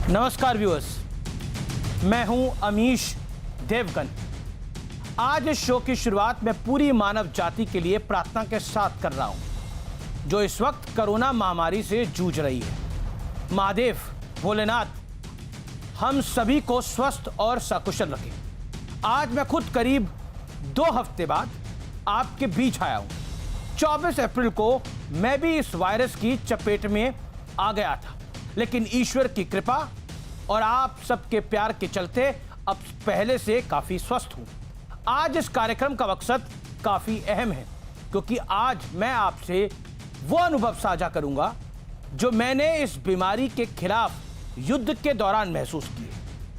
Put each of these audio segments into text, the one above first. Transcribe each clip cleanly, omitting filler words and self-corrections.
नमस्कार व्यूअर्स, मैं हूं अमीश देवगन। आज इस शो की शुरुआत मैं पूरी मानव जाति के लिए प्रार्थना के साथ कर रहा हूं, जो इस वक्त कोरोना महामारी से जूझ रही है। महादेव भोलेनाथ हम सभी को स्वस्थ और सकुशल रखें। आज मैं खुद करीब 2 हफ्ते बाद आपके बीच आया हूं। 24 अप्रैल को मैं भी इस वायरस की चपेट में आ गया था, लेकिन ईश्वर की कृपा और आप सबके प्यार के चलते अब पहले से काफी स्वस्थ हूं। आज इस कार्यक्रम का मकसद काफी अहम है, क्योंकि आज मैं आपसे वो अनुभव साझा करूंगा जो मैंने इस बीमारी के खिलाफ युद्ध के दौरान महसूस किए।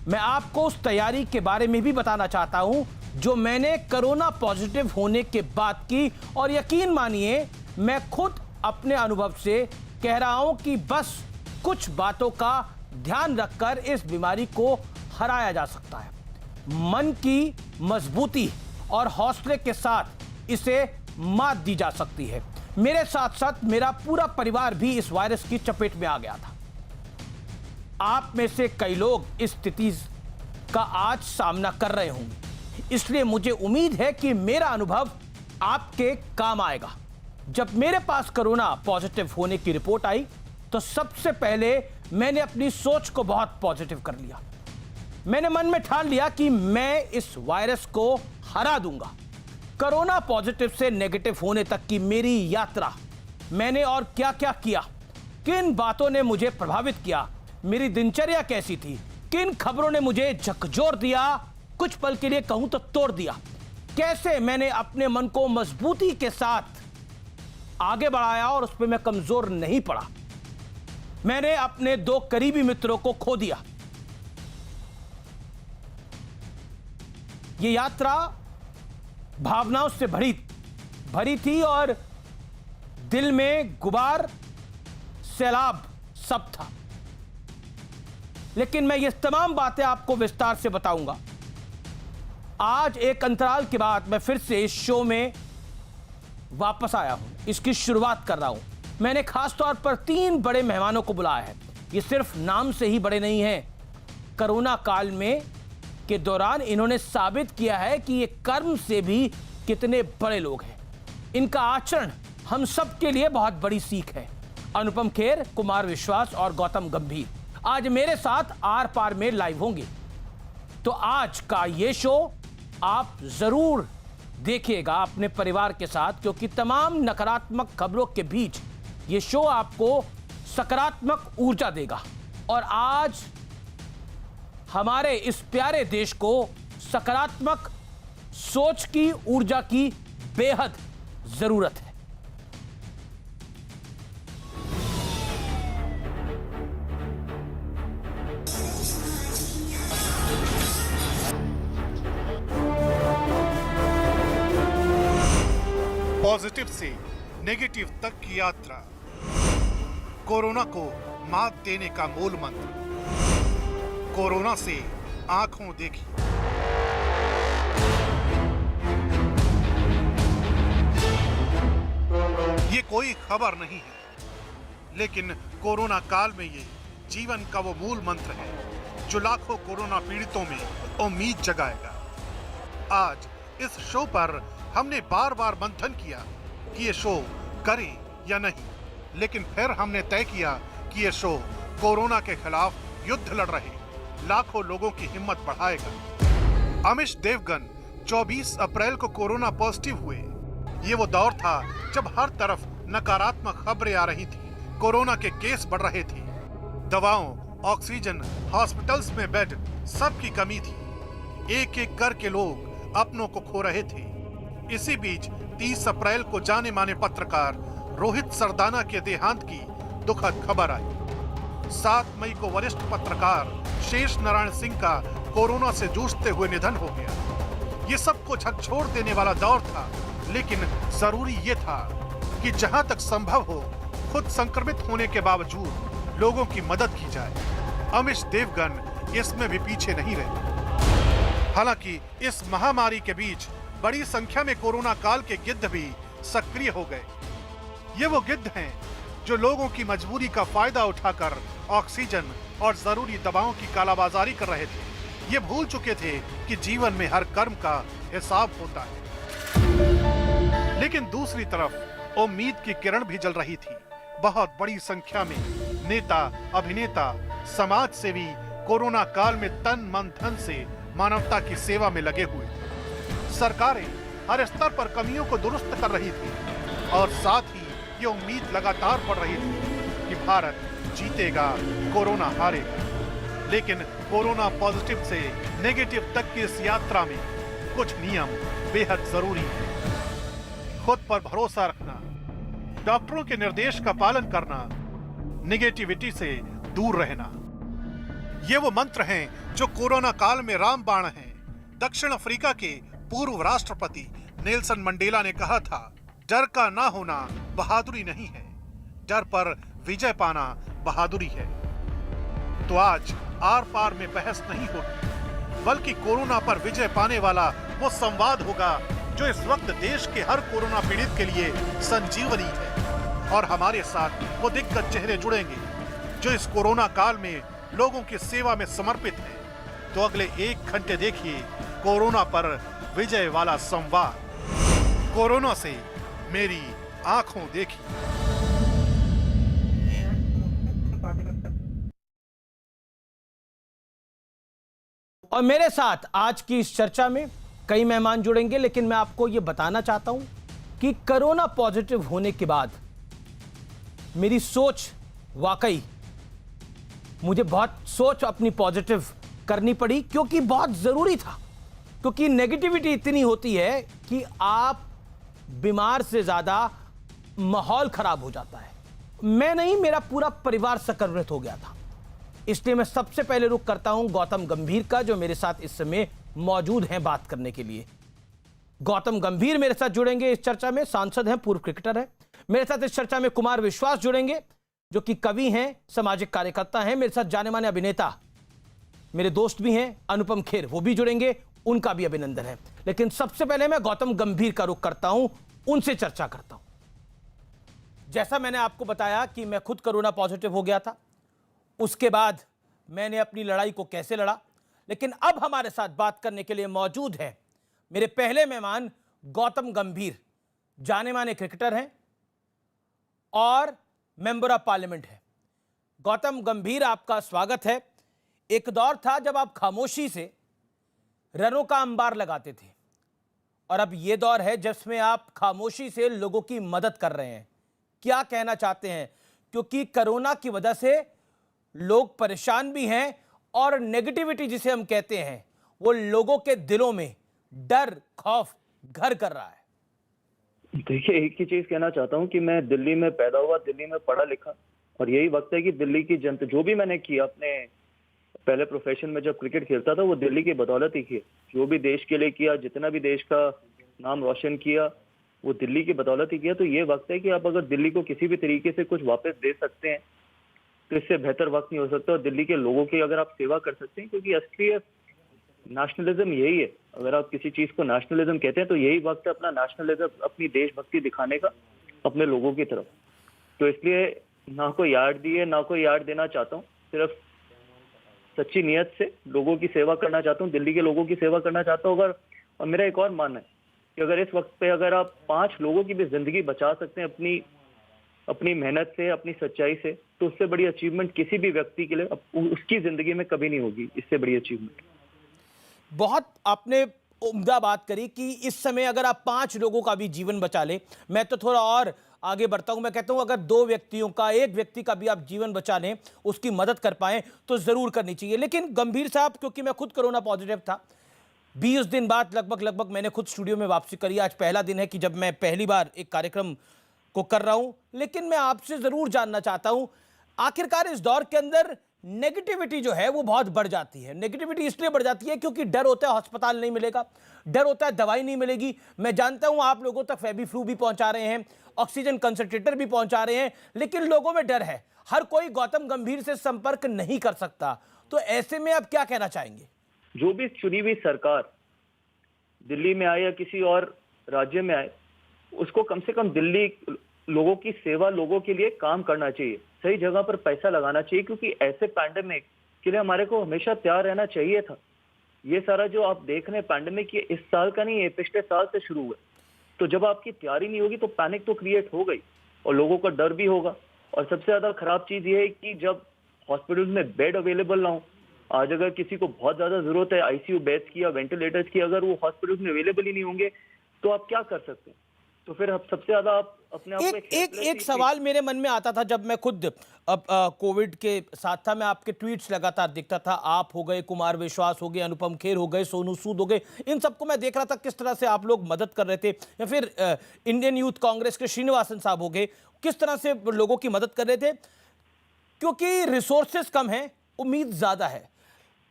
मैं आपको उस तैयारी के बारे में भी बताना चाहता हूं जो मैंने कोरोना पॉजिटिव होने के बाद की, और यकीन मानिए मैं खुद अपने अनुभव से कह रहा हूं कि बस कुछ बातों का ध्यान रखकर इस बीमारी को हराया जा सकता है। मन की मजबूती और हौसले के साथ इसे मात दी जा सकती है। मेरे साथ साथ मेरा पूरा परिवार भी इस वायरस की चपेट में आ गया था। आप में से कई लोग इस स्थिति का आज सामना कर रहे होंगे, इसलिए मुझे उम्मीद है कि मेरा अनुभव आपके काम आएगा। जब मेरे पास कोरोना पॉजिटिव होने की रिपोर्ट आई तो सबसे पहले मैंने अपनी सोच को बहुत पॉजिटिव कर लिया। मैंने मन में ठान लिया कि मैं इस वायरस को हरा दूंगा। कोरोना पॉजिटिव से नेगेटिव होने तक की मेरी यात्रा मैंने और क्या क्या किया, किन बातों ने मुझे प्रभावित किया, मेरी दिनचर्या कैसी थी, किन खबरों ने मुझे झकझोर दिया, कुछ पल के लिए कहूं तो तोड़ दिया, कैसे मैंने अपने मन को मजबूती के साथ आगे बढ़ाया और उस पर मैं कमजोर नहीं पड़ा। मैंने अपने 2 करीबी मित्रों को खो दिया। यह यात्रा भावनाओं से भरी थी और दिल में गुबार, सैलाब सब था। लेकिन मैं ये तमाम बातें आपको विस्तार से बताऊंगा। आज एक अंतराल के बाद मैं फिर से इस शो में वापस आया हूं, इसकी शुरुआत कर रहा हूं। मैंने खास तौर पर 3 बड़े मेहमानों को बुलाया है। ये सिर्फ नाम से ही बड़े नहीं हैं। कोरोना काल में के दौरान इन्होंने साबित किया है कि ये कर्म से भी कितने बड़े लोग हैं। इनका आचरण हम सब के लिए बहुत बड़ी सीख है। अनुपम खेर, कुमार विश्वास और गौतम गंभीर आज मेरे साथ आर पार में लाइव होंगे। तो आज का ये शो आप जरूर देखिएगा अपने परिवार के साथ, क्योंकि तमाम नकारात्मक खबरों के बीच ये शो आपको सकारात्मक ऊर्जा देगा। और आज हमारे इस प्यारे देश को सकारात्मक सोच की, ऊर्जा की बेहद जरूरत है। पॉजिटिव से नेगेटिव तक की यात्रा, कोरोना को मात देने का मूल मंत्र। कोरोना से आंखों देखी। ये कोई खबर नहीं है, लेकिन कोरोना काल में ये जीवन का वो मूल मंत्र है जो लाखों कोरोना पीड़ितों में उम्मीद जगाएगा। आज इस शो पर हमने बार बार मंथन किया कि ये शो करें या नहीं, लेकिन फिर हमने तय किया कि ये शो कोरोना के खिलाफ युद्ध लड़ रहे लाखों लोगों की हिम्मत बढ़ाएगा। अमीश देवगन 24 अप्रैल को कोरोना पॉजिटिव हुए। ये वो दौर था जब हर तरफ नकारात्मक खबरें आ रही थी। कोरोना के केस बढ़ रहे थे, दवाओं, ऑक्सीजन, हॉस्पिटल्स में बेड, सबकी कमी थी। एक एक करके लोग अपनों को खो रहे थे। इसी बीच 30 अप्रैल को जाने माने पत्रकार रोहित सरदाना के देहांत की दुखद खबर आई। 7 मई को वरिष्ठ पत्रकार शेष नारायण सिंह का कोरोना से जूझते हुए निधन हो गया। ये सबको झकझोर देने वाला दौर था, लेकिन जरूरी ये था कि जहां तक संभव हो खुद संक्रमित होने के बावजूद लोगों की मदद की जाए। अमीश देवगन इसमें भी पीछे नहीं रहे। हालांकि इस महामारी के बीच बड़ी संख्या में कोरोना काल के गिद्ध भी सक्रिय हो गए। ये वो गिद्ध हैं जो लोगों की मजबूरी का फायदा उठाकर ऑक्सीजन और जरूरी दवाओं की कालाबाजारी कर रहे थे। ये भूल चुके थे कि जीवन में हर कर्म का हिसाब होता है। लेकिन दूसरी तरफ उम्मीद की किरण भी जल रही थी। बहुत बड़ी संख्या में नेता, अभिनेता, समाज सेवी कोरोना काल में तन मन धन से मानवता की सेवा में लगे हुए। सरकारें हर स्तर पर कमियों को दुरुस्त कर रही थी और साथ ही ये उम्मीद लगातार बढ़ रही थी कि भारत जीतेगा, कोरोना हारेगा। लेकिन कोरोना पॉजिटिव से नेगेटिव तक की इस यात्रा में कुछ नियम बेहद जरूरी है। खुद पर भरोसा रखना, डॉक्टरों के निर्देश का पालन करना, नेगेटिविटी से दूर रहना, ये वो मंत्र हैं जो कोरोना काल में रामबाण हैं। दक्षिण अफ्रीका के पूर्व राष्ट्रपति नेल्सन मंडेला ने कहा था, डर का ना होना बहादुरी नहीं है, डर पर विजय पाना बहादुरी है। तो आज आर पार में बहस नहीं होगी, बल्कि कोरोना पर विजय पाने वाला वो संवाद होगा जो इस वक्त देश के हर कोरोना पीड़ित के लिए संजीवनी है। और हमारे साथ वो दिग्गज चेहरे जुड़ेंगे जो इस कोरोना काल में लोगों की सेवा में समर्पित हैं। तो अगले 1 घंटे देखिए कोरोना पर विजय वाला संवाद। कोरोना से मेरी आंखों देखी। और मेरे साथ आज की इस चर्चा में कई मेहमान जुड़ेंगे, लेकिन मैं आपको यह बताना चाहता हूं कि कोरोना पॉजिटिव होने के बाद मेरी सोच, वाकई मुझे बहुत सोच अपनी पॉजिटिव करनी पड़ी, क्योंकि बहुत जरूरी था। क्योंकि नेगेटिविटी इतनी होती है कि आप बीमार से ज्यादा माहौल खराब हो जाता है। मैं नहीं, मेरा पूरा परिवार संक्रमित हो गया था। इसलिए मैं सबसे पहले रुख करता हूं गौतम गंभीर का, जो मेरे साथ इस समय मौजूद हैं बात करने के लिए। गौतम गंभीर मेरे साथ जुड़ेंगे इस चर्चा में, सांसद हैं, पूर्व क्रिकेटर हैं। मेरे साथ इस चर्चा में कुमार विश्वास जुड़ेंगे, जो कि कवि हैं, सामाजिक कार्यकर्ता हैं। मेरे साथ जाने माने अभिनेता, मेरे दोस्त भी हैं, अनुपम खेर, वो भी जुड़ेंगे, उनका भी अभिनंदन है। लेकिन सबसे पहले मैं गौतम गंभीर का रुख करता हूं, उनसे चर्चा करता हूं। जैसा मैंने आपको बताया कि मैं खुद कोरोना पॉजिटिव हो गया था, उसके बाद मैंने अपनी लड़ाई को कैसे लड़ा। लेकिन अब हमारे साथ बात करने के लिए मौजूद है मेरे पहले मेहमान गौतम गंभीर, जाने माने क्रिकेटर हैं और मेंबर ऑफ पार्लियामेंट है। गौतम गंभीर, आपका स्वागत है। एक दौर था जब आप खामोशी से रनों का अंबार लगाते थे, और अब यह दौर है जिसमें आप खामोशी से लोगों की मदद कर रहे हैं। क्या कहना चाहते हैं? क्योंकि कोरोना की वजह से लोग परेशान भी हैं, और नेगेटिविटी जिसे हम कहते हैं वो लोगों के दिलों में डर, खौफ घर कर रहा है। देखिए, एक ही चीज कहना चाहता हूँ कि मैं दिल्ली में पैदा हुआ, दिल्ली में पढ़ा लिखा, और यही वक्त है कि दिल्ली की जनता, जो भी मैंने किया अपने पहले प्रोफेशन में जब क्रिकेट खेलता था, वो दिल्ली की बदौलत ही किया। जो भी देश के लिए किया, जितना भी देश का नाम रोशन किया, वो दिल्ली की बदौलत ही किया। तो ये वक्त है कि आप अगर दिल्ली को किसी भी तरीके से कुछ वापस दे सकते हैं तो इससे बेहतर वक्त नहीं हो सकता। और दिल्ली के लोगों की अगर आप सेवा कर सकते हैं, क्योंकि असली नेशनलिज्म यही है। अगर आप किसी चीज को नेशनलिज्म कहते हैं तो यही वक्त है अपना नेशनलिज्म, अपनी देशभक्ति दिखाने का अपने लोगों की तरफ। तो इसलिए ना कोई याद दिए, ना कोई याद देना चाहता हूँ, सिर्फ सच्ची नियत से लोगों की सेवा करना चाहता हूँ, दिल्ली के लोगों की सेवा करना चाहता हूँ। और मेरा एक और मानना है कि अगर इस वक्त पे अगर आप 5 लोगों की भी जिंदगी बचा सकते हैं अपनी मेहनत से, अपनी सच्चाई से, तो उससे बड़ी अचीवमेंट किसी भी व्यक्ति के लिए उसकी जिंदगी में कभी नहीं होगी। इससे बड़ी अचीवमेंट। बहुत आपने उम्दा बात करी कि इस समय अगर आप 5 लोगों का भी जीवन बचा लें, मैं तो थोड़ा और आगे बढ़ता हूं, मैं कहता हूं अगर 2 व्यक्तियों का, 1 व्यक्ति का भी आप जीवन बचा लें, उसकी मदद कर पाएं तो जरूर करनी चाहिए। लेकिन गंभीर साहब, क्योंकि मैं खुद कोरोना पॉजिटिव था, 20 दिन बाद लगभग मैंने खुद स्टूडियो में वापसी करी। आज पहला दिन है कि जब मैं पहली बार एक कार्यक्रम को कर रहा हूं। लेकिन मैं आपसे जरूर जानना चाहता हूं, आखिरकार इस दौर के अंदर नेगेटिविटी जो है वो बहुत बढ़ जाती है। नेगेटिविटी इसलिए बढ़ जाती है क्योंकि डर होता है अस्पताल नहीं मिलेगा, डर होता है दवाई नहीं मिलेगी। मैं जानता हूं आप लोगों तक फेबी फ्लू भी पहुंचा रहे हैं, ऑक्सीजन कंसंट्रेटर भी पहुंचा रहे हैं, लेकिन लोगों में डर है। हर कोई गौतम गंभीर से संपर्क नहीं कर सकता। तो ऐसे में आप क्या कहना चाहेंगे? जो भी चुनी हुई सरकार दिल्ली में आए या किसी और राज्य में आए, उसको कम से कम दिल्ली लोगों की सेवा, लोगों के लिए काम करना चाहिए, सही जगह पर पैसा लगाना चाहिए, क्योंकि ऐसे पैंडेमिक के लिए हमारे को हमेशा तैयार रहना चाहिए था। ये सारा जो आप देख रहे हैं पैंडेमिक, ये इस साल का नहीं है, पिछले साल से शुरू हुआ। तो जब आपकी तैयारी नहीं होगी तो पैनिक तो क्रिएट हो गई और लोगों का डर भी होगा। और सबसे ज्यादा खराब चीज ये है कि जब हॉस्पिटल में बेड अवेलेबल ना हो, आज अगर किसी को बहुत ज्यादा जरूरत है आईसीयू बेड्स की या वेंटिलेटर्स की, अगर वो हॉस्पिटल में अवेलेबल ही नहीं होंगे तो आप क्या कर सकते हैं? तो फिर अब सबसे ज्यादा आप अपने आप को एक सवाल मेरे मन में आता था जब मैं खुद अब कोविड के साथ था। मैं आपके ट्वीट्स लगातार देखता था, आप हो गए, कुमार विश्वास हो गए, अनुपम खेर हो गए, सोनू सूद हो गए, इन सबको मैं देख रहा था किस तरह से आप लोग मदद कर रहे थे। या फिर इंडियन यूथ कांग्रेस के श्रीनिवासन साहब हो गए, किस तरह से लोगों की मदद कर रहे थे, क्योंकि रिसोर्सेस कम है, उम्मीद ज्यादा है।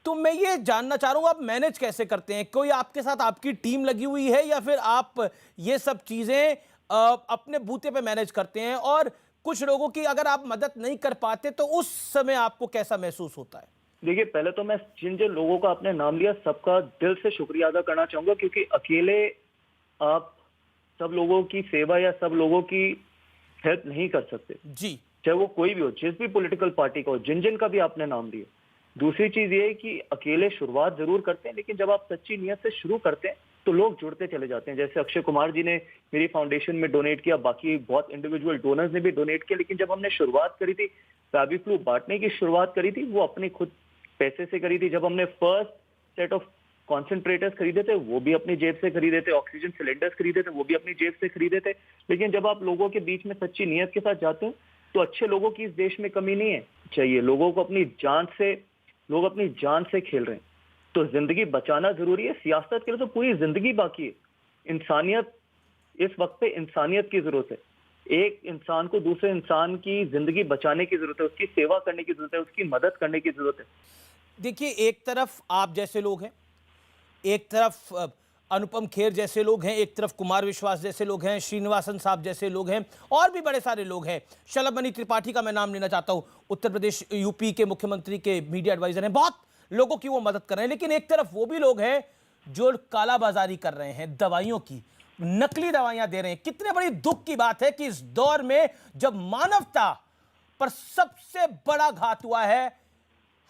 तो मैं ये जानना चाह रहा हूं, आप मैनेज कैसे करते हैं? कोई आपके साथ आपकी टीम लगी हुई है या फिर आप ये सब चीजें अपने बूते पे मैनेज करते हैं? और कुछ लोगों की अगर आप मदद नहीं कर पाते तो उस समय आपको कैसा महसूस होता है? देखिए, पहले तो मैं जिन जिन लोगों का आपने नाम लिया सबका दिल से शुक्रिया अदा करना चाहूंगा, क्योंकि अकेले आप सब लोगों की सेवा या सब लोगों की हेल्प नहीं कर सकते, जी, चाहे वो कोई भी हो, जिस भी पॉलिटिकल पार्टी का हो, जिन जिन का भी आपने नाम लिया। दूसरी चीज ये है कि अकेले शुरुआत जरूर करते हैं, लेकिन जब आप सच्ची नियत से शुरू करते हैं तो लोग जुड़ते चले जाते हैं। जैसे अक्षय कुमार जी ने मेरी फाउंडेशन में डोनेट किया, बाकी बहुत इंडिविजुअल डोनर्स ने भी डोनेट किया, लेकिन जब हमने शुरुआत करी थी, फैबीफ्लू बांटने की शुरुआत करी थी, वो अपने खुद पैसे से करी थी। जब हमने फर्स्ट सेट ऑफ कॉन्सेंट्रेटर्स खरीदे थे, वो भी अपनी जेब से खरीदे थे। ऑक्सीजन सिलेंडर्स खरीदे थे, वो भी अपनी जेब से खरीदे थे। लेकिन जब आप लोगों के बीच में सच्ची नियत के साथ जाते हो तो अच्छे लोगों की इस देश में कमी नहीं है। चाहिए लोगों को अपनी जान से, लोग अपनी जान से खेल रहे हैं, तो जिंदगी बचाना जरूरी है। सियासत के लिए तो पूरी जिंदगी बाकी है। इंसानियत, इस वक्त पे इंसानियत की जरूरत है। एक इंसान को दूसरे इंसान की जिंदगी बचाने की जरूरत है, उसकी सेवा करने की जरूरत है, उसकी मदद करने की जरूरत है। देखिए, एक तरफ आप जैसे लोग हैं, एक तरफ अनुपम खेर जैसे लोग हैं, एक तरफ कुमार विश्वास जैसे लोग हैं, श्रीनिवासन साहब जैसे लोग हैं, और भी बड़े सारे लोग हैं। शलभ त्रिपाठी का मैं नाम लेना चाहता हूं, उत्तर प्रदेश यूपी के मुख्यमंत्री के मीडिया एडवाइजर हैं। बहुत लोगों की वो मदद कर रहे हैं। लेकिन एक तरफ वो भी लोग हैं जो कालाबाजारी कर रहे हैं, दवाइयों की, नकली दवाइयां दे रहे हैं। कितने बड़ी दुख की बात है कि इस दौर में जब मानवता पर सबसे बड़ा घात हुआ है,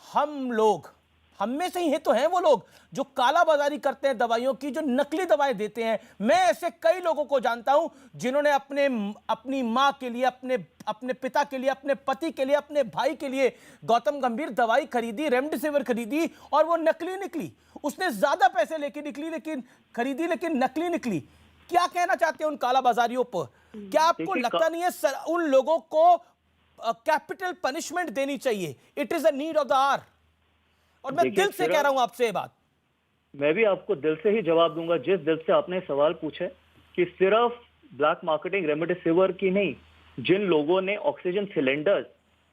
हम लोग, हम में से ही हैं तो हैं वो लोग जो कालाबाजारी करते हैं दवाइयों की, जो नकली दवाएं देते हैं। मैं ऐसे कई लोगों को जानता हूं जिन्होंने अपनी मां के लिए, अपने पिता के लिए, अपने पति के लिए, अपने भाई के लिए गौतम गंभीर दवाई खरीदी, रेमडेसिविर खरीदी, और वो नकली निकली। उसने ज्यादा पैसे लेके लेकिन नकली निकली। क्या कहना चाहते हैं उन कालाबाजारियों पर? क्या आपको लगता नहीं है उन लोगों को कैपिटल पनिशमेंट देनी चाहिए? It is a need of the hour. और मैं दिल से कह रहा हूं आपसे ये बात। मैं भी आपको दिल से ही जवाब दूंगा, जिस दिल से आपने सवाल पूछा कि सिर्फ ब्लैक मार्केटिंग रेमडेसिविर की नहीं, जिन लोगों ने ऑक्सीजन सिलेंडर्स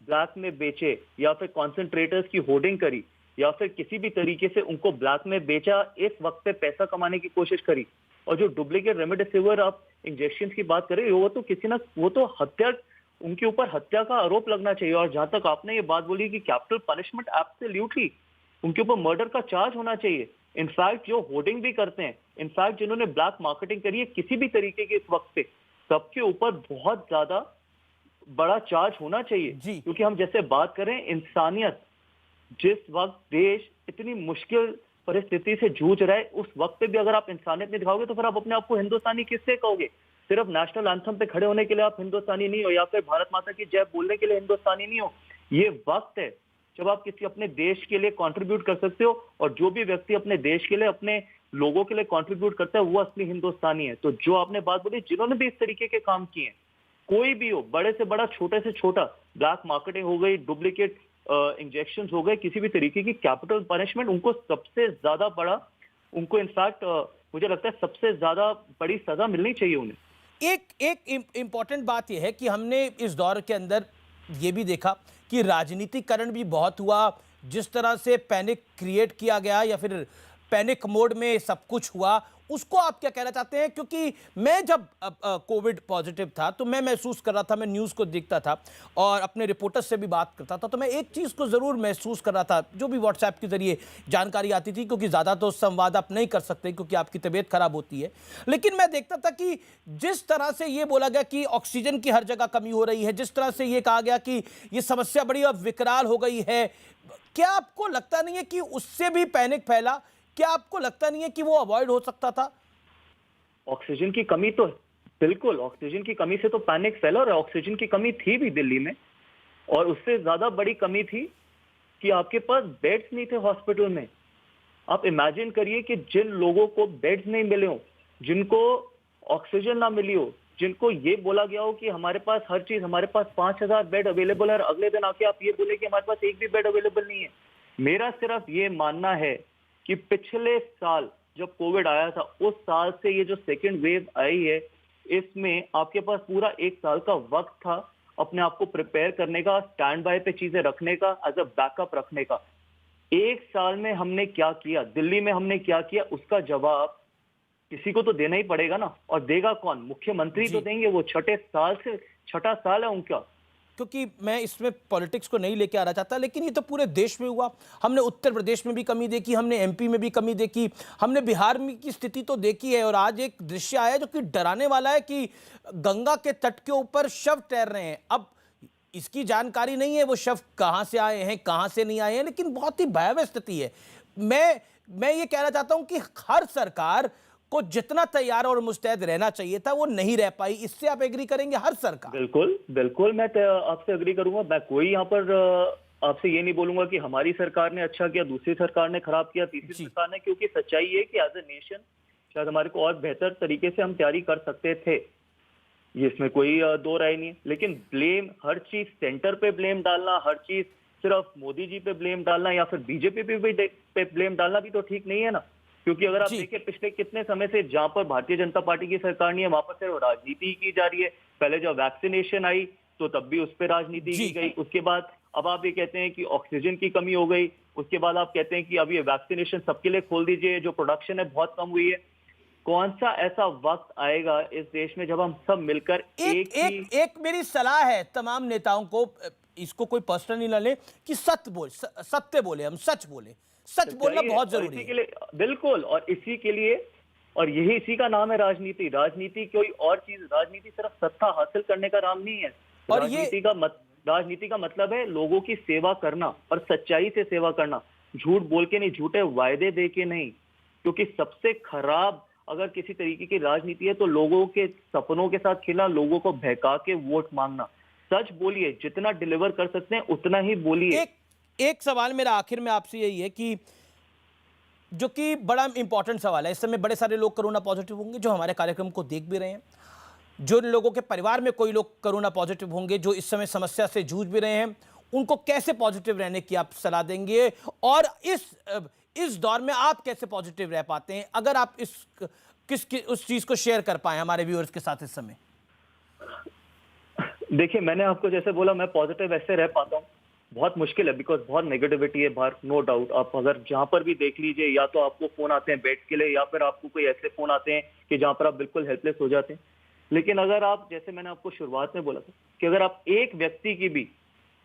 ब्लैक में बेचे या फिर कॉन्सेंट्रेटर्स की होर्डिंग करी या फिर किसी भी तरीके से उनको ब्लैक में बेचा, इस वक्त पे पैसा कमाने की कोशिश करी, और जो डुप्लीकेट रेमडेसिविर आप इंजेक्शन की बात करें, वो तो किसी ना, वो तो हत्या, उनके ऊपर हत्या का आरोप लगना चाहिए। और जहां तक आपने ये बात बोली कि कैपिटल पनिशमेंट, एब्सोल्युटली उनके ऊपर मर्डर का चार्ज होना चाहिए। इनफैक्ट जो होर्डिंग भी करते हैं, इनफैक्ट जिन्होंने ब्लैक मार्केटिंग करी है किसी भी तरीके की इस वक्त पे, सबके ऊपर बहुत ज्यादा बड़ा चार्ज होना चाहिए। क्योंकि हम जैसे बात करें इंसानियत, जिस वक्त देश इतनी मुश्किल परिस्थिति से जूझ रहा है, उस वक्त पे भी अगर आप इंसानियत नहीं दिखाओगे तो फिर आप अपने आप को हिंदुस्तानी किससे कहोगे? सिर्फ नेशनल एंथम पे खड़े होने के लिए आप हिंदुस्तानी नहीं हो, या फिर भारत माता की जय बोलने के लिए हिंदुस्तानी नहीं हो। ये वक्त है जब आप किसी अपने देश के लिए कंट्रीब्यूट कर सकते हो, और जो भी व्यक्ति अपने देश के लिए, अपने लोगों के लिए कंट्रीब्यूट करता है, वो असली हिंदुस्तानी है। तो जो आपने बात बोली, जिन्होंने भी इस तरीके के काम किए हैं, कोई भी हो, बड़े से बड़ा, छोटे से छोटा, ब्लैक मार्केटिंग हो गई, डुप्लीकेट इंजेक्शन हो गए, किसी भी तरीके की कैपिटल पनिशमेंट, उनको सबसे ज्यादा बड़ा, उनको इनफैक्ट मुझे लगता है सबसे ज्यादा बड़ी सजा मिलनी चाहिए उन्हें। एक इंपॉर्टेंट बात यह है कि हमने इस दौर के अंदर ये भी देखा कि राजनीतिकरण भी बहुत हुआ। जिस तरह से पैनिक क्रिएट किया गया या फिर पैनिक मोड में सब कुछ हुआ, उसको आप क्या कहना चाहते हैं? क्योंकि मैं जब कोविड पॉजिटिव था तो मैं महसूस कर रहा था, मैं न्यूज़ को देखता था और अपने रिपोर्टर्स से भी बात करता था, तो मैं एक चीज़ को ज़रूर महसूस कर रहा था, जो भी व्हाट्सएप के ज़रिए जानकारी आती थी, क्योंकि ज़्यादा तो संवाद आप नहीं कर सकते क्योंकि आपकी तबीयत खराब होती है। लेकिन मैं देखता था कि जिस तरह से ये बोला गया कि ऑक्सीजन की हर जगह कमी हो रही है, जिस तरह से ये कहा गया कि ये समस्या बड़ी अब विकराल हो गई है, क्या आपको लगता नहीं है कि उससे भी पैनिक फैला? क्या आपको लगता नहीं है कि वो अवॉइड हो सकता था? ऑक्सीजन की कमी तो बिल्कुल, ऑक्सीजन की कमी से तो पैनिक फैला, और ऑक्सीजन की कमी थी भी दिल्ली में। और उससे ज्यादा बड़ी कमी थी कि आपके पास बेड्स नहीं थे हॉस्पिटल में। आप इमेजिन करिए कि जिन लोगों को बेड्स नहीं मिले हो, जिनको ऑक्सीजन ना मिली हो, जिनको ये बोला गया हो कि हमारे पास हर चीज, हमारे पास 5,000 बेड अवेलेबल है, और अगले दिन आके आप ये बोले कि हमारे पास एक भी बेड अवेलेबल नहीं है। मेरा सिर्फ ये मानना है कि पिछले साल जब कोविड आया था, उस साल से ये जो सेकेंड वेव आई है, इसमें आपके पास पूरा एक साल का वक्त था अपने आप को प्रिपेयर करने का, स्टैंड बाय पे चीजें रखने का, एज अ बैकअप रखने का। एक साल में हमने क्या किया, दिल्ली में हमने क्या किया, उसका जवाब किसी को तो देना ही पड़ेगा ना। और देगा कौन? मुख्यमंत्री तो देंगे, वो छठा साल है उनका। क्योंकि मैं इसमें पॉलिटिक्स को नहीं लेके आना चाहता, लेकिन ये तो पूरे देश में हुआ। हमने उत्तर प्रदेश में भी कमी देखी, हमने एमपी में भी कमी देखी, हमने बिहार में की स्थिति तो देखी है, और आज एक दृश्य आया जो कि डराने वाला है कि गंगा के तट के ऊपर शव तैर रहे हैं। अब इसकी जानकारी नहीं है वो शव कहाँ से आए हैं, कहाँ से नहीं आए हैं, लेकिन बहुत ही भयावह स्थिति है। मैं ये कहना चाहता हूं कि हर सरकार को जितना तैयार और मुस्तैद रहना चाहिए था वो नहीं रह पाई। इससे आप एग्री करेंगे? हर सरकार। बिल्कुल बिल्कुल, मैं आपसे एग्री करूंगा। मैं कोई यहाँ पर आपसे ये नहीं बोलूंगा कि हमारी सरकार ने अच्छा किया, दूसरी सरकार ने खराब किया, तीसरी सरकार ने, क्योंकि सच्चाई ये है कि एज ए नेशन शायद हमारे को और बेहतर तरीके से हम तैयारी कर सकते थे, ये इसमें कोई दो राय नहीं है। लेकिन ब्लेम, हर चीज सेंटर पे ब्लेम डालना, हर चीज सिर्फ मोदी जी पे ब्लेम डालना या फिर बीजेपी पे ब्लेम डालना भी तो ठीक नहीं है ना। क्योंकि अगर आप देखिए पिछले कितने समय से जहां पर भारतीय जनता पार्टी की सरकार नहीं है, वहां पर सिर्फ राजनीति की जा रही है। पहले जब वैक्सीनेशन आई तो तब भी उस पर राजनीति की गई। उसके बाद अब आप ये कहते हैं कि ऑक्सीजन की कमी हो गई, उसके बाद आप कहते हैं कि अब ये वैक्सीनेशन सबके लिए खोल दीजिए, जो प्रोडक्शन है बहुत कम हुई है। कौन सा ऐसा वक्त आएगा इस देश में जब हम सब मिलकर एक मेरी सलाह है तमाम नेताओं को, इसको कोई पर्सनल नहीं ले, कि सत्य बोले, हम सच बोले, सच बोलना बहुत जरूरी है। के लिए बिल्कुल, और इसी के लिए, और यही इसी का नाम है राजनीति। राजनीति कोई और चीज, राजनीति सिर्फ सत्ता हासिल करने का नाम नहीं है। और राजनीति का मतलब है लोगों की सेवा करना और सच्चाई से सेवा करना, झूठ बोल के नहीं, झूठे वायदे दे के नहीं। क्योंकि सबसे खराब अगर किसी तरीके की राजनीति है तो लोगों के सपनों के साथ खेलना, लोगों को बहका के वोट मांगना। सच बोलिए, जितना डिलीवर कर सकते हैं उतना ही बोलिए। एक सवाल मेरा आखिर में आपसे यही है कि जो कि बड़ा इंपॉर्टेंट सवाल है, इस समय बड़े सारे लोग कोरोना पॉजिटिव होंगे जो हमारे कार्यक्रम को देख भी रहे हैं, जो लोगों के परिवार में कोई लोग कोरोना पॉजिटिव होंगे जो इस समय समस्या से जूझ भी रहे हैं, उनको कैसे पॉजिटिव रहने की आप सलाह देंगे? और इस दौर में आप कैसे पॉजिटिव रह पाते हैं? अगर आप उस चीज को शेयर कर पाए हमारे व्यूअर्स के साथ इस समय। देखिए, मैंने आपको जैसे बोला, मैं पॉजिटिव ऐसे रह पाता हूँ, बहुत मुश्किल है, बिकॉज बहुत नेगेटिविटी है बाहर, नो डाउट। आप अगर जहां पर भी देख लीजिए, या तो आपको फोन आते हैं बेड के लिए, या फिर आपको कोई ऐसे फोन आते हैं कि जहां पर आप बिल्कुल हेल्पलेस हो जाते हैं। लेकिन अगर आप, जैसे मैंने आपको शुरुआत में बोला था कि अगर आप एक व्यक्ति की भी